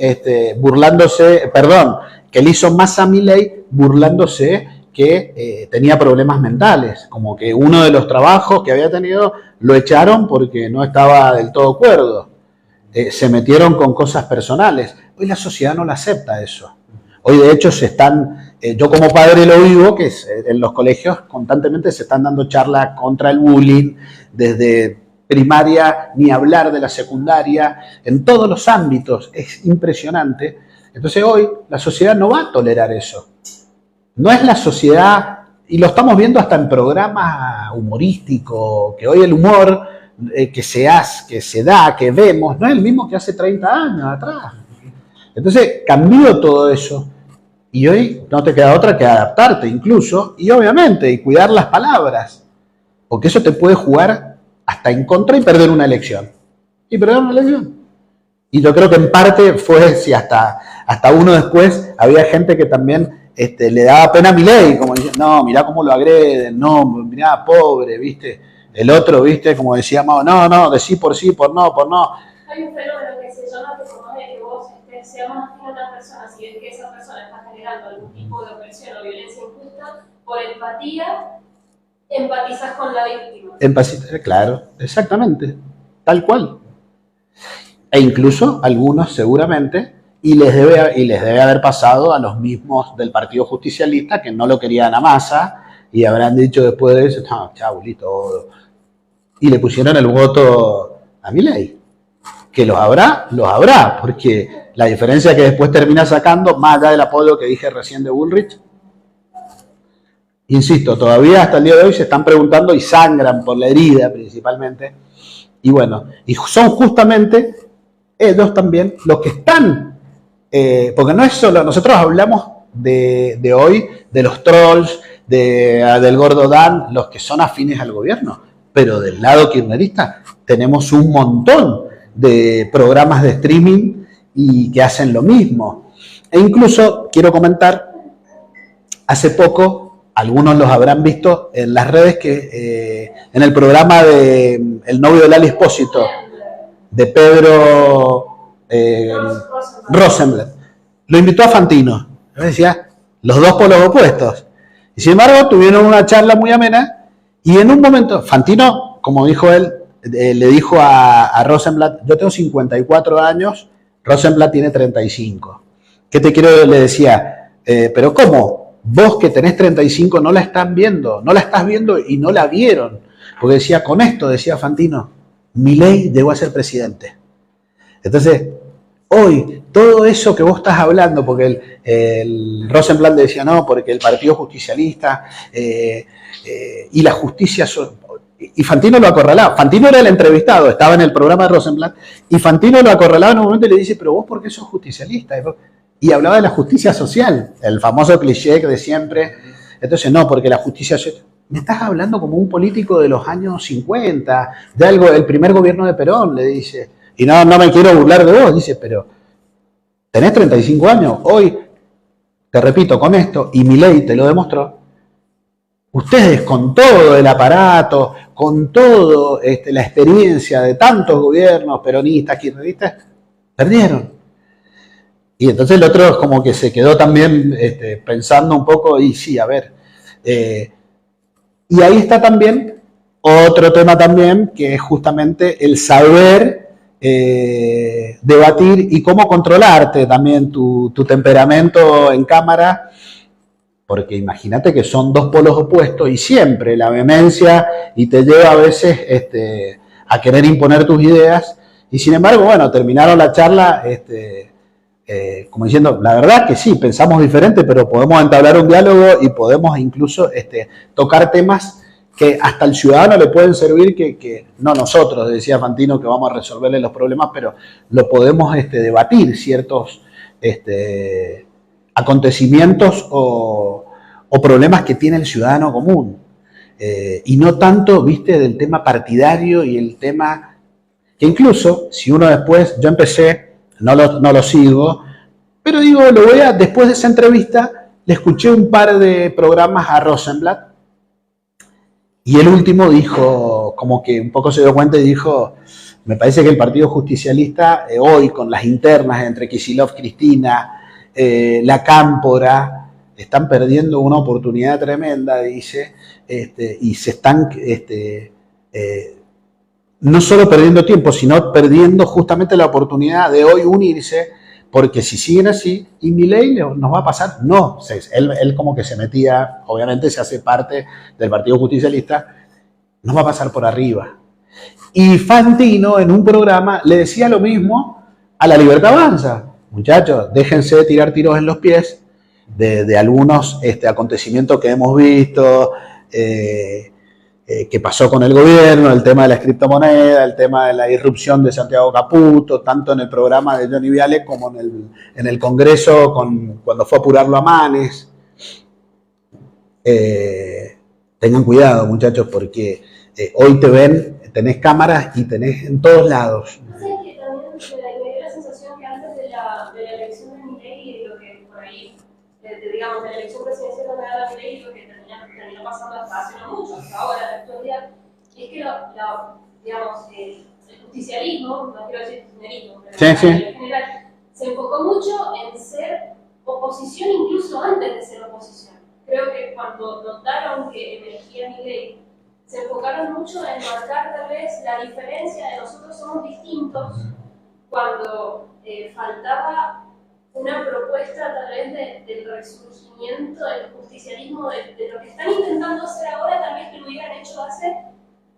que le hizo Massa a Milei burlándose que tenía problemas mentales, como que uno de los trabajos que había tenido lo echaron porque no estaba del todo cuerdo. Se metieron con cosas personales. Hoy la sociedad no lo acepta eso. Hoy de hecho se están, yo como padre lo vivo, que en los colegios constantemente se están dando charlas contra el bullying, desde primaria, ni hablar de la secundaria, en todos los ámbitos, es impresionante. Entonces hoy la sociedad no va a tolerar eso. No es la sociedad, y lo estamos viendo hasta en programas humorísticos, que hoy el humor que se da, que vemos, no es el mismo que hace 30 años atrás. Entonces cambió todo eso, y hoy no te queda otra que adaptarte incluso, y obviamente, y cuidar las palabras, porque eso te puede jugar hasta en contra y perder una elección. Y perder una elección. Y yo creo que en parte fue, si hasta uno después, había gente que también le daba pena a Milei, como diciendo, no, mirá cómo lo agreden, no, mirá, pobre, ¿viste? El otro, ¿viste? Como decía Mao, no, de sí, por no. Hay un fenómeno que se llama que por más de que vos seas más afín a una persona, si ves que esa persona está generando algún tipo de opresión o violencia injusta, por empatía, empatizás con la víctima. Claro, exactamente, tal cual. E incluso algunos seguramente, y les debe haber pasado a los mismos del Partido Justicialista que no lo querían a Massa y habrán dicho después de eso, no, chau, listo. Y le pusieron el voto a Milei. Que los habrá, porque la diferencia que después termina sacando, más allá del apoyo que dije recién de Bullrich, insisto, todavía hasta el día de hoy se están preguntando y sangran por la herida principalmente. Y bueno, y son justamente ellos también los que están, porque no es solo, nosotros hablamos de hoy, de los trolls, del gordo Dan, los que son afines al gobierno, pero del lado kirchnerista tenemos un montón de programas de streaming y que hacen lo mismo. E incluso quiero comentar, hace poco algunos los habrán visto en las redes, que en el programa de El novio de Lali Espósito, de Pedro Rosenblatt. Lo invitó a Fantino. Yo decía, los dos polos opuestos. Y sin embargo, tuvieron una charla muy amena y en un momento, Fantino, como dijo él, le dijo a Rosenblatt, yo tengo 54 años, Rosenblatt tiene 35. ¿Qué te quiero? Le decía, pero ¿cómo? Vos que tenés 35 no la están viendo, no la estás viendo y no la vieron. Porque decía, con esto, decía Fantino, Milei llegó a ser presidente. Entonces, hoy, todo eso que vos estás hablando, porque el Rosenblatt decía, no, porque el Partido Justicialista y la justicia... Y Fantino lo acorralaba. Fantino era el entrevistado, estaba en el programa de Rosenblatt, y Fantino lo acorralaba en un momento y le dice, pero vos, ¿por qué sos justicialista? Y hablaba de la justicia social, el famoso cliché de siempre. Entonces, no, porque la justicia social... Me estás hablando como un político de los años 50, de algo, el primer gobierno de Perón, le dice. Y no me quiero burlar de vos, dice, pero tenés 35 años. Hoy, te repito, con esto, y Milei te lo demostró, ustedes con todo el aparato, con todo la experiencia de tantos gobiernos peronistas, kirchneristas, perdieron. Y entonces el otro es como que se quedó también pensando un poco, y sí, a ver. Y ahí está también otro tema también, que es justamente el saber debatir y cómo controlarte también tu temperamento en cámara, porque imagínate que son dos polos opuestos y siempre la vehemencia y te lleva a veces a querer imponer tus ideas, y sin embargo, bueno, terminaron la charla como diciendo, la verdad que sí, pensamos diferente, pero podemos entablar un diálogo y podemos incluso tocar temas que hasta el ciudadano le pueden servir, que no nosotros, decía Fantino, que vamos a resolverle los problemas, pero lo podemos debatir ciertos acontecimientos o problemas que tiene el ciudadano común. Y no tanto, viste, del tema partidario y el tema que incluso, si uno después, yo empecé, no lo sigo, pero digo, después de esa entrevista, le escuché un par de programas a Rosenblatt, y el último dijo, como que un poco se dio cuenta y dijo, me parece que el Partido Justicialista, hoy con las internas entre Kicillof, Cristina, la Cámpora, están perdiendo una oportunidad tremenda, dice, y se están no solo perdiendo tiempo, sino perdiendo justamente la oportunidad de hoy unirse, porque si siguen así, y Milei nos va a pasar, no, él como que se metía, obviamente se hace parte del Partido Justicialista, nos va a pasar por arriba. Y Fantino en un programa le decía lo mismo a La Libertad Avanza, muchachos, déjense de tirar tiros en los pies de algunos acontecimientos que hemos visto, que pasó con el gobierno, el tema de la criptomoneda, el tema de la irrupción de Santiago Caputo, tanto en el programa de Johnny Viale como en el Congreso cuando fue a apurarlo a Manes. Tengan cuidado, muchachos, porque hoy te ven, tenés cámaras y tenés en todos lados. ¿Sí? Que también me dio la sensación que antes de la elección de Milei y de lo que por ahí, digamos, de la elección presidencial de Milei y lo que terminó pasando hasta hace no mucho, hasta ahora, en la actualidad, es que digamos, el justicialismo, no quiero decir kirchnerismo, pero en general, se enfocó mucho en ser oposición incluso antes de ser oposición. Creo que cuando notaron que emergía Milei, se enfocaron mucho en marcar tal vez la diferencia de nosotros somos distintos, cuando faltaba una propuesta tal vez del resurgimiento del justicialismo, de lo que están intentando hacer ahora, tal vez que lo hubieran hecho hace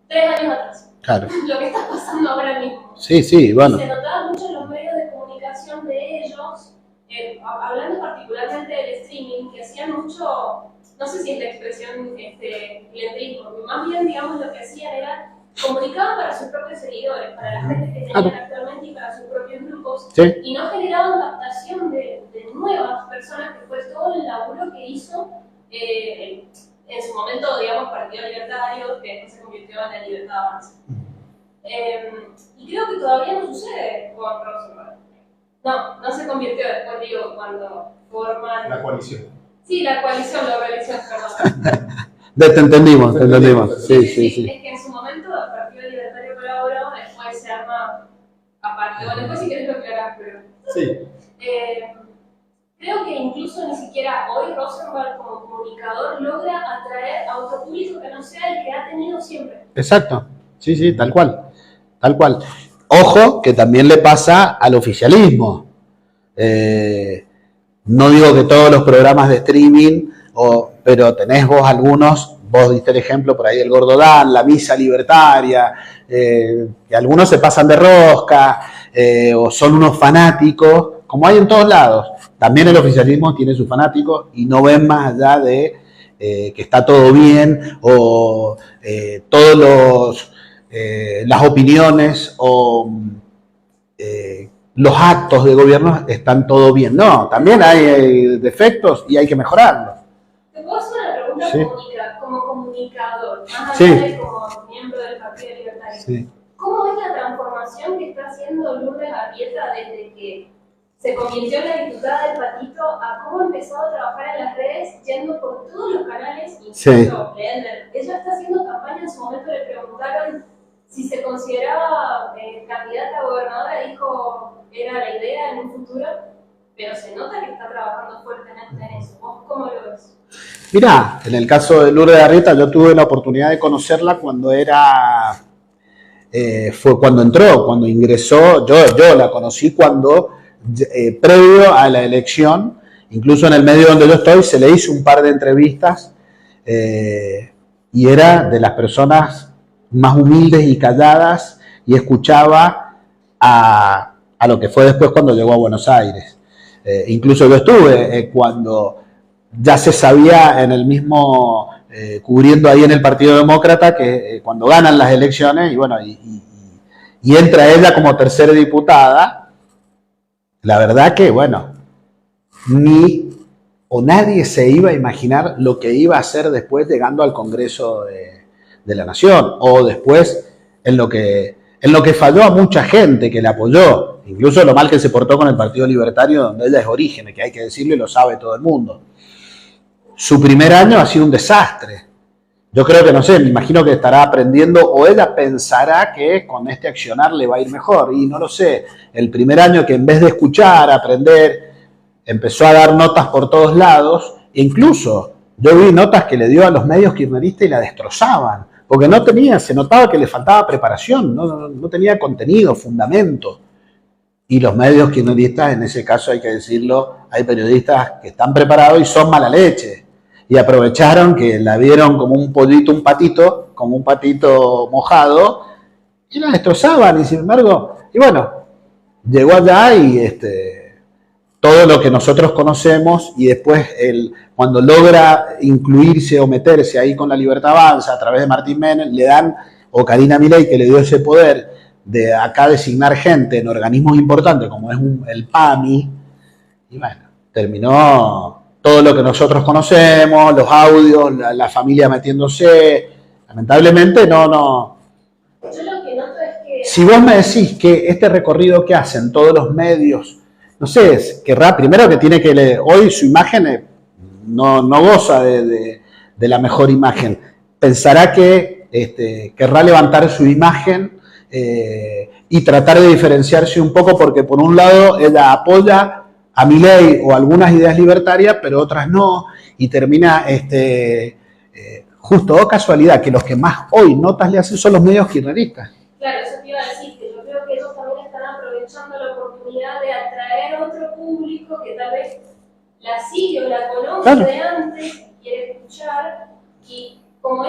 3 años atrás. Claro. Lo que está pasando ahora mismo. Sí, bueno. Y se notaba mucho en los medios de comunicación de ellos, hablando particularmente del streaming, que hacían mucho, no sé si es la expresión clientelismo, más bien, digamos, lo que hacían era comunicaban para sus propios seguidores, para la gente que tenían actualmente y para sus propios grupos, y no generaban captación de nuevas personas, que fue todo el laburo que hizo en su momento, digamos, Partido Libertario, que después se convirtió en la Libertad Avanza. Y creo que todavía no sucede con Rosenblatt. No se convirtió después, digo, cuando forman la coalición. Sí, la coalición, perdón. Te entendimos, te entendimos. Sí, sí, sí. Es que en su momento el Partido Libertario colaboró, después se arma aparte. Bueno, después si querés lo aclarás, pero... Sí. Creo que incluso ni siquiera hoy Rosenberg como comunicador logra atraer a otro público que no sea el que ha tenido siempre. Exacto. Sí, sí, tal cual. Tal cual. Ojo, que también le pasa al oficialismo. No digo que todos los programas de streaming, pero tenés vos algunos, vos diste el ejemplo por ahí del Gordo Dan, la Misa Libertaria, que algunos se pasan de rosca, o son unos fanáticos, como hay en todos lados. También el oficialismo tiene sus fanáticos y no ven más allá de que está todo bien, o todos las opiniones o los actos de gobierno están todo bien. No, también hay defectos y hay que mejorarlos. Te puedo hacer una pregunta como comunicador, más Sí. allá de como miembro del Partido Libertario. Sí. ¿Cómo es la transformación que está haciendo Lourdes Arrieta desde que se convirtió en la diputada del Patito a cómo empezó a trabajar en las redes, yendo por todos los canales, incluso Sí. Blender? Ella está haciendo campaña, en su momento le preguntaron si se consideraba candidata a gobernadora, dijo era la idea en un futuro, pero se nota que está trabajando fuertemente en eso. ¿Vos cómo lo ves? Mirá, en el caso de Lourdes Arrieta, yo tuve la oportunidad de conocerla cuando fue cuando entró, cuando ingresó. Yo la conocí cuando, previo a la elección, incluso en el medio donde yo estoy, se le hizo un par de entrevistas y era de las personas más humildes y calladas, y escuchaba a lo que fue después cuando llegó a Buenos Aires. Incluso yo estuve cuando ya se sabía en el mismo, cubriendo ahí en el Partido Demócrata, que cuando ganan las elecciones, y bueno, y entra ella como tercera diputada, la verdad que, bueno, nadie se iba a imaginar lo que iba a hacer después llegando al Congreso de la Nación, o después en lo que falló a mucha gente que la apoyó, incluso lo mal que se portó con el Partido Libertario, donde ella es origen, que hay que decirlo y lo sabe todo el mundo. Su primer año ha sido un desastre. Yo creo que, no sé, me imagino que estará aprendiendo, o ella pensará que con este accionar le va a ir mejor, y no lo sé. El primer año que en vez de escuchar, aprender, empezó a dar notas por todos lados, e incluso yo vi notas que le dio a los medios kirchneristas y la destrozaban, porque se notaba que le faltaba preparación, no tenía contenido, fundamento. Y los medios kirchneristas, en ese caso hay que decirlo, hay periodistas que están preparados y son mala leche. Y aprovecharon que la vieron como un pollito, como un patito mojado, y la destrozaban. Y sin embargo, y bueno, llegó allá y todo lo que nosotros conocemos, y después cuando logra incluirse o meterse ahí con la Libertad Avanza a través de Martín Menem, le dan, o Karina Milei, que le dio ese poder de acá designar gente en organismos importantes como es el PAMI, y bueno, terminó todo lo que nosotros conocemos, los audios, la familia metiéndose. Lamentablemente no. Yo lo que noto es que... Si vos me decís que este recorrido que hacen todos los medios, no sé, primero que tiene que hoy su imagen no goza de la mejor imagen. Pensará que querrá levantar su imagen y tratar de diferenciarse un poco, porque por un lado ella apoya a Milei o algunas ideas libertarias, pero otras no, y termina justo, casualidad, que los que más hoy notas le hacen son los medios kirchneristas. Claro, eso te iba a decir, que yo creo que ellos también están aprovechando la oportunidad de atraer otro público que tal vez la sigue o la conoce Claro. de antes y quiere escuchar, y como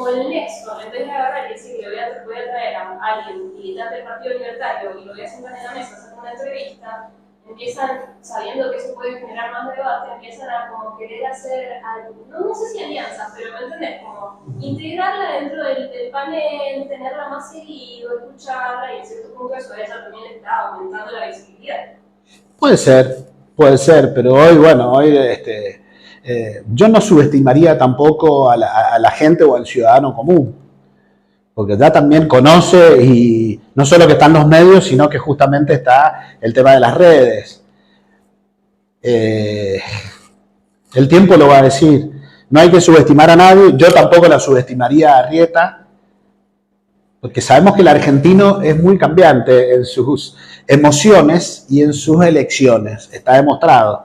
el nexo, en vez de agarrar y decirle voy a traer a alguien militante del Partido Libertario y lo voy a sentar en la mesa, hacer una entrevista, empiezan, sabiendo que eso puede generar más debate, empiezan a como querer hacer, no sé si alianzas, pero ¿me entendés? Como integrarla dentro del panel, tenerla más seguido, escucharla, y en cierto punto eso a ella también le está aumentando la visibilidad. Puede ser, pero hoy yo no subestimaría tampoco a la gente o al ciudadano común, porque ya también conoce, y no solo que están los medios, sino que justamente está el tema de las redes. El tiempo lo va a decir. No hay que subestimar a nadie. Yo tampoco la subestimaría a Arrieta, porque sabemos que el argentino es muy cambiante en sus emociones y en sus elecciones. Está demostrado.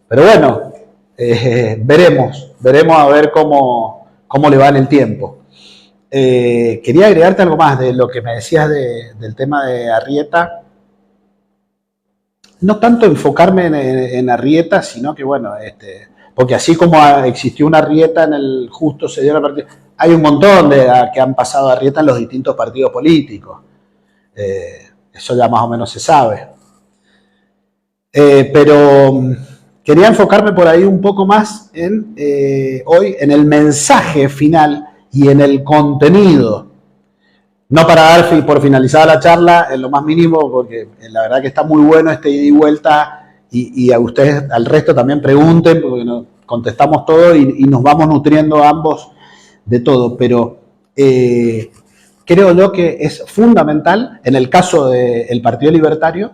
Pero bueno, veremos a ver cómo le va en el tiempo. Quería agregarte algo más de lo que me decías del tema de Arrieta. No tanto enfocarme en Arrieta, sino que bueno, porque así como existió una Arrieta en el justo se dio la partida, hay un montón que han pasado Arrieta en los distintos partidos políticos. Eso ya más o menos se sabe. Pero quería enfocarme por ahí un poco más hoy en el mensaje final y en el contenido. No para dar por finalizada la charla en lo más mínimo, porque la verdad que está muy bueno este ida y vuelta, y a ustedes, al resto también pregunten, porque nos contestamos todo y nos vamos nutriendo ambos de todo. Pero creo yo que es fundamental, en el caso del Partido Libertario,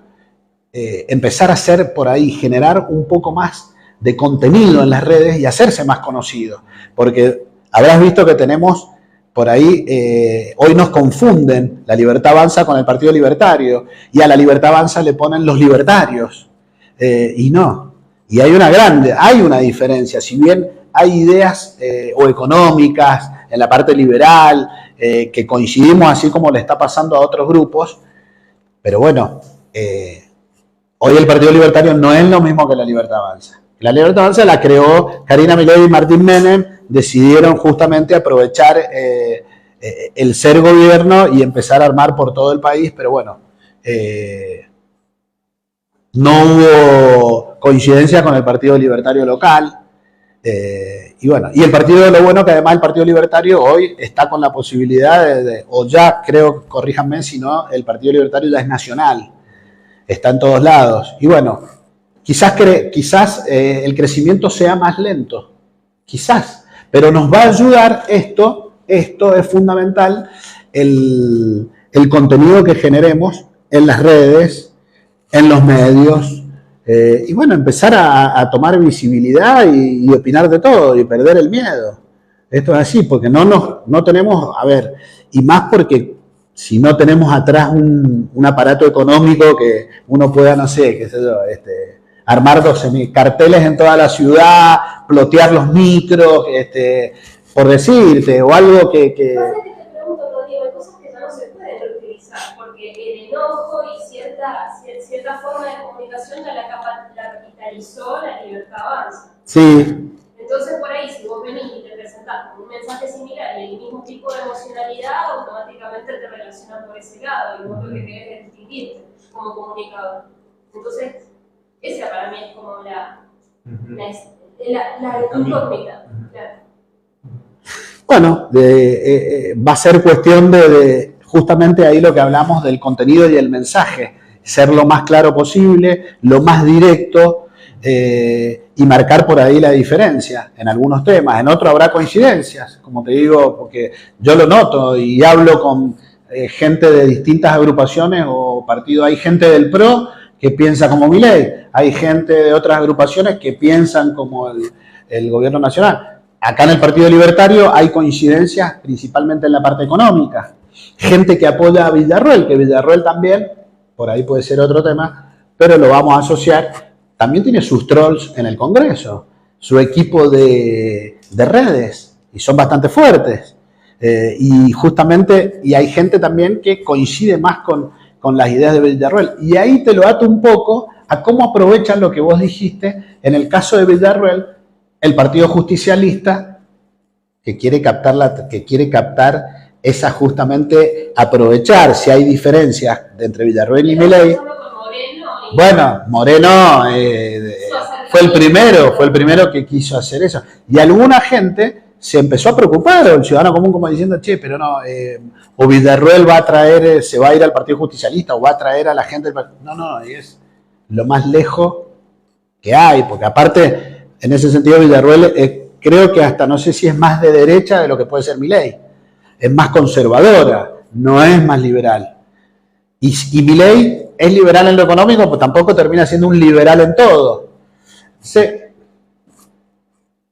empezar a hacer por ahí, generar un poco más de contenido en las redes y hacerse más conocido. Porque habrás visto que tenemos por ahí, hoy nos confunden la Libertad Avanza con el Partido Libertario, y a la Libertad Avanza le ponen los libertarios, y no. Y hay una diferencia. Si bien hay ideas o económicas en la parte liberal que coincidimos, así como le está pasando a otros grupos, pero bueno, hoy el Partido Libertario no es lo mismo que la Libertad Avanza. La Libertad Avanza la creó Karina Milei y Martín Menem, decidieron justamente aprovechar el ser gobierno y empezar a armar por todo el país, pero bueno, no hubo coincidencia con el Partido Libertario local, y bueno, y el partido, lo bueno que además el Partido Libertario hoy está con la posibilidad o ya creo, corríjanme si no, el Partido Libertario ya es nacional, está en todos lados, y bueno, quizás el crecimiento sea más lento, quizás, pero nos va a ayudar esto es fundamental, el contenido que generemos en las redes, en los medios, y bueno, empezar a tomar visibilidad y opinar de todo y perder el miedo. Esto es así, porque no tenemos, a ver, y más porque si no tenemos atrás un aparato económico que uno pueda, no sé, qué sé yo, armar 12.000 carteles en toda la ciudad, plotear los micros, por decirte, o algo que... Pasa que te pregunto, Rodrigo, hay cosas que ya no se pueden reutilizar, porque el enojo y cierta forma de comunicación ya la capitalizó la Libertad Avanza. Sí. Entonces, por ahí, si vos venís y te presentás con un mensaje similar y el mismo tipo de emocionalidad, automáticamente te relacionas por ese lado, y vos lo que querés es distinguirte como comunicador. Entonces, esa para mí es como la incógnita. Claro. Bueno, va a ser cuestión de justamente ahí lo que hablamos del contenido y el mensaje, ser lo más claro posible, lo más directo, y marcar por ahí la diferencia en algunos temas. En otros habrá coincidencias, como te digo, porque yo lo noto y hablo con gente de distintas agrupaciones o partidos. Hay gente del PRO que piensa como Milei, hay gente de otras agrupaciones que piensan como el gobierno nacional. Acá en el Partido Libertario hay coincidencias principalmente en la parte económica. Gente que apoya a Villarroel, que Villarroel también, por ahí puede ser otro tema, pero lo vamos a asociar, también tiene sus trolls en el Congreso, su equipo de redes, y son bastante fuertes. Y justamente, y hay gente también que coincide más con las ideas de Villarroel. Y ahí te lo ato un poco a cómo aprovechan lo que vos dijiste en el caso de Villarroel, el Partido Justicialista, que quiere captar esa justamente, aprovechar si hay diferencias entre Villarroel y Milei. Bueno, Moreno fue el primero que quiso hacer eso. Y alguna gente se empezó a preocupar, el ciudadano común, como diciendo, che, pero no, o Villarroel va a traer, se va a ir al Partido Justicialista, o va a traer a la gente del partido. No, es lo más lejos que hay, porque aparte, en ese sentido, Villarroel creo que hasta no sé si es más de derecha de lo que puede ser Milei. Es más conservadora, no es más liberal. Y Milei es liberal en lo económico, pues tampoco termina siendo un liberal en todo.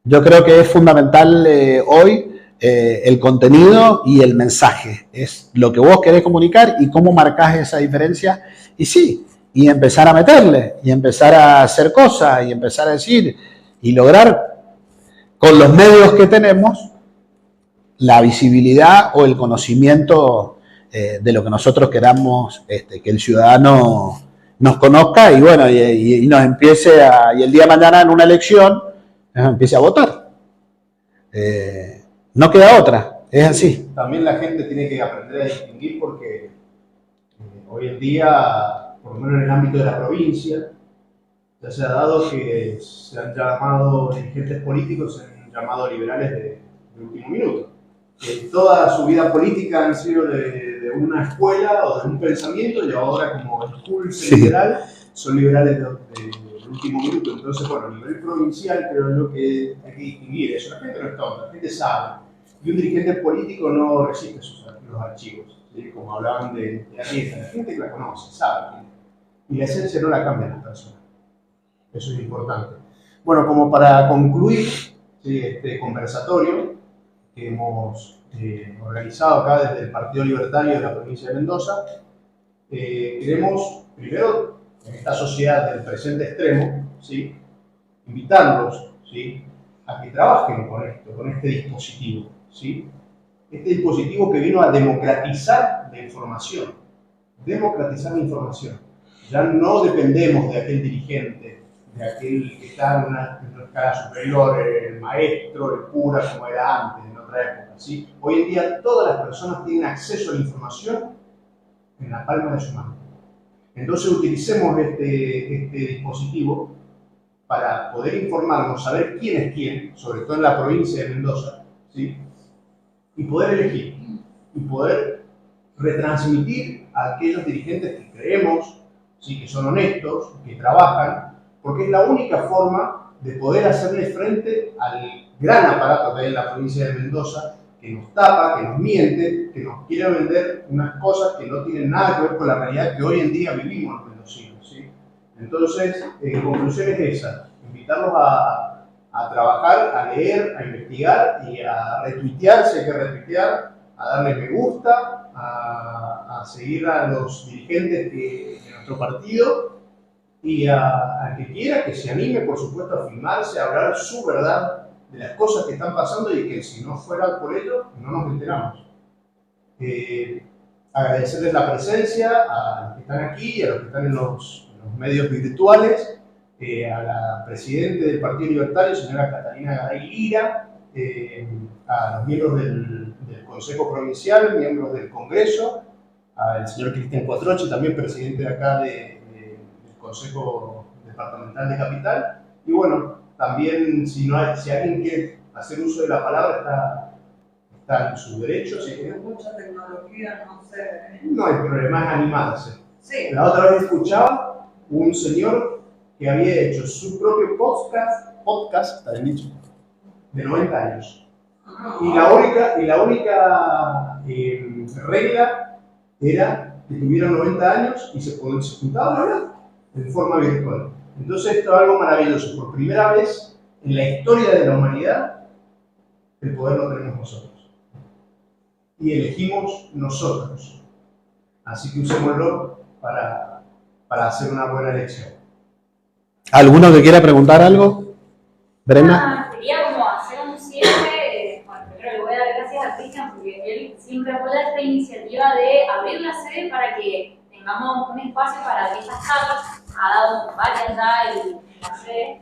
Yo creo que es fundamental hoy el contenido y el mensaje. Es lo que vos querés comunicar y cómo marcás esa diferencia. Y sí, y empezar a meterle, y empezar a hacer cosas, y empezar a decir, y lograr con los medios que tenemos la visibilidad o el conocimiento de lo que nosotros queramos que el ciudadano nos conozca y bueno, y nos empiece y el día de mañana en una elección empiece a votar. No queda otra, es así. También la gente tiene que aprender a distinguir porque hoy en día, por lo menos en el ámbito de la provincia, ya se ha dado que se han llamado dirigentes políticos, se han llamado liberales de último minuto. Toda su vida política han sido de una escuela o de un pensamiento y ahora como expulse liberal, son liberales de último minuto. Entonces, bueno, a nivel provincial creo yo que hay que distinguir eso. La gente no es tonta, la gente sabe. Y un dirigente político no resiste los archivos, ¿sí? Como hablaban de Arieta. La gente que la conoce, sabe. Y la esencia no la cambian las personas. Eso es importante. Bueno, como para concluir, ¿sí?, este conversatorio que hemos organizado acá desde el Partido Libertario de la provincia de Mendoza, queremos, primero, en esta sociedad del presente extremo, ¿sí?, invitarlos, ¿sí?, a que trabajen con esto, con este dispositivo, ¿sí? Este dispositivo que vino a democratizar la información. Democratizar la información. Ya no dependemos de aquel dirigente, de aquel que está en una escala superior, el maestro, el cura, como era antes, en otra época, ¿sí? Hoy en día todas las personas tienen acceso a la información en la palma de su mano. Entonces utilicemos este dispositivo para poder informarnos, saber quién es quién, sobre todo en la provincia de Mendoza, ¿sí?, y poder elegir, y poder retransmitir a aquellos dirigentes que creemos, ¿sí?, que son honestos, que trabajan, porque es la única forma de poder hacerle frente al gran aparato que hay en la provincia de Mendoza, que nos tapa, que nos miente, que nos quiere vender unas cosas que no tienen nada que ver con la realidad que hoy en día vivimos los mendocinos, ¿sí? Entonces, en conclusión es esa, invitarlos a trabajar, a leer, a investigar y a retuitear, si hay que retuitear, a darle me gusta, a seguir a los dirigentes de nuestro partido y a que quiera que se anime, por supuesto, a filmarse, a hablar su verdad de las cosas que están pasando y que si no fuera por ello, no nos enteramos. Agradecerles la presencia a los que están aquí y a los que están en los medios virtuales, a la presidenta del Partido Libertario, señora Catalina Garay Lira, a los miembros del Consejo Provincial, miembros del Congreso, al señor Cristian Cuatrochi, también presidente de acá del Consejo Departamental de Capital. Y bueno, también si alguien quiere hacer uso de la palabra, está en su derecho. Si hay mucha tecnología, no sé. No hay problema, es animarse. Sí. La otra vez escuchaba un señor que había hecho su propio podcast, está bien dicho, de 90 años. Y la única regla era que tuviera 90 años y se juntaban a hablar en forma virtual. Entonces esto es algo maravilloso. Por primera vez en la historia de la humanidad, el poder lo tenemos nosotros. Y elegimos nosotros. Así que usémoslo para hacer una buena elección. ¿Alguno que quiera preguntar algo? Brenda. Quería como hacer un cierre. Bueno, primero le voy a dar gracias a Cristian porque él siempre apoya esta iniciativa de abrir la sede para que tengamos un espacio para estas charlas. Ha dado varias ya en la sede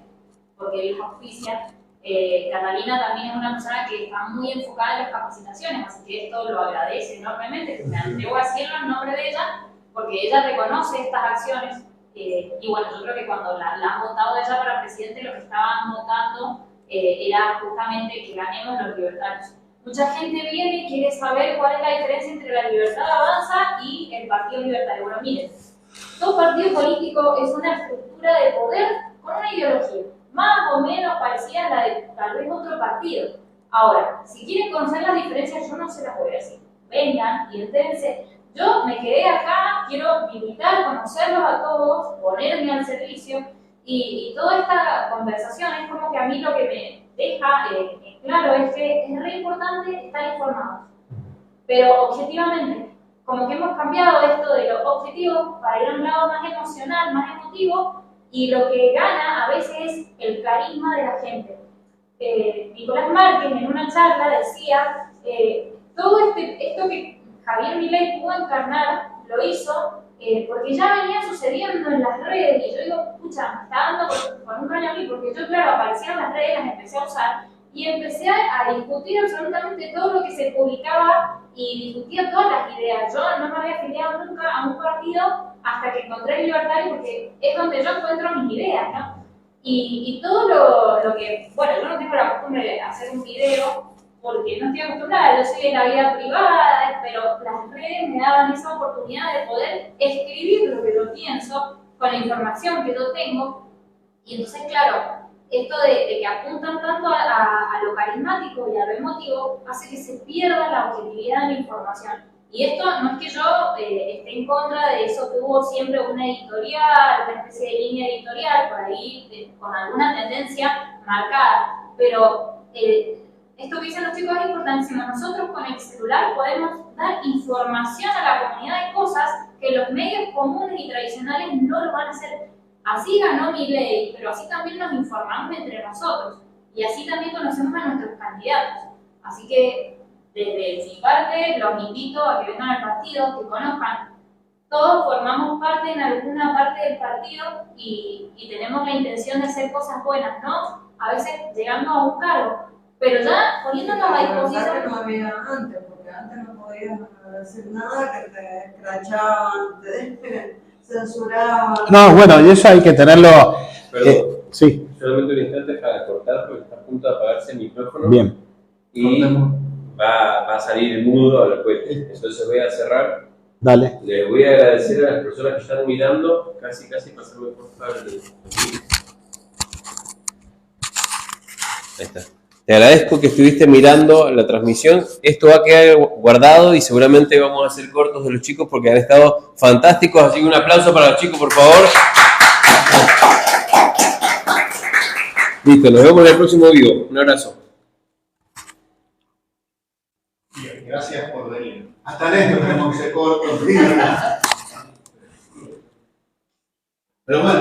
porque él auspicia. Catalina también es una persona que está muy enfocada en las capacitaciones, así que esto lo agradece enormemente. Me atrevo a decirlo en nombre de ella porque ella reconoce estas acciones. Y bueno, yo creo que cuando la han votado ella para presidente, lo que estaban votando era justamente que ganemos los libertarios. Mucha gente viene y quiere saber cuál es la diferencia entre la Libertad Avanza y el Partido Libertario. Bueno, miren, todo partido político es una estructura de poder con una ideología, más o menos parecida a la de tal vez otro partido. Ahora, si quieren conocer las diferencias, yo no se las voy a decir. Vengan y entérense. Yo me quedé acá, quiero invitar, conocerlos a todos, ponerme al servicio y toda esta conversación es como que a mí lo que deja en claro es que es re importante estar informados. Pero objetivamente, como que hemos cambiado esto de los objetivos para ir a un lado más emocional, más emotivo, y lo que gana a veces es el carisma de la gente. Nicolás Márquez en una charla decía, todo esto que Javier Milei pudo encarnar, lo hizo porque ya venía sucediendo en las redes, y yo digo, escucha, me está dando con un caño a mí, porque yo, claro, aparecieron las redes, las empecé a usar, y empecé a discutir absolutamente todo lo que se publicaba, y discutía todas las ideas. Yo no me había afiliado nunca a un partido hasta que encontré el Libertario, porque es donde yo encuentro mis ideas, ¿no? Y todo lo que, bueno, yo no tengo la costumbre de hacer un video, porque no estoy acostumbrada, yo soy de la vida privada, pero las redes me daban esa oportunidad de poder escribir lo que yo pienso con la información que yo tengo. Y entonces, claro, esto de que apuntan tanto a lo carismático y a lo emotivo hace que se pierda la objetividad de la información. Y esto no es que yo esté en contra de eso, que hubo siempre una editorial, una especie de línea editorial por ahí, con alguna tendencia marcada, pero esto que dicen los chicos es importantísimo. Nosotros con el celular podemos dar información a la comunidad de cosas que los medios comunes y tradicionales no lo van a hacer. Así ganó Milei, pero así también nos informamos entre nosotros y así también conocemos a nuestros candidatos. Así que desde mi parte los invito a que vengan al partido, que conozcan. Todos formamos parte en alguna parte del partido y tenemos la intención de hacer cosas buenas, ¿no? A veces llegando a un cargo, pero ya poniéndonos a disposición. Que no había antes, porque antes no podías decir nada, que te escrachaban, te censuraban. No, bueno, y eso hay que tenerlo. Perdón, Sí, solamente un instante para cortar porque está a punto de apagarse el micrófono. bien. Y va a salir mudo a la cuenta. Entonces voy a cerrar. Dale. Les voy a agradecer a las personas que están mirando. Casi pasarme por favor. Ahí está. Te agradezco que estuviste mirando la transmisión. Esto va a quedar guardado y seguramente vamos a hacer cortos de los chicos porque han estado fantásticos. Así que un aplauso para los chicos, por favor. Listo, nos vemos en el próximo video. Un abrazo. Bien, gracias por venir. Hasta luego, tenemos que ser cortos. Pero bueno.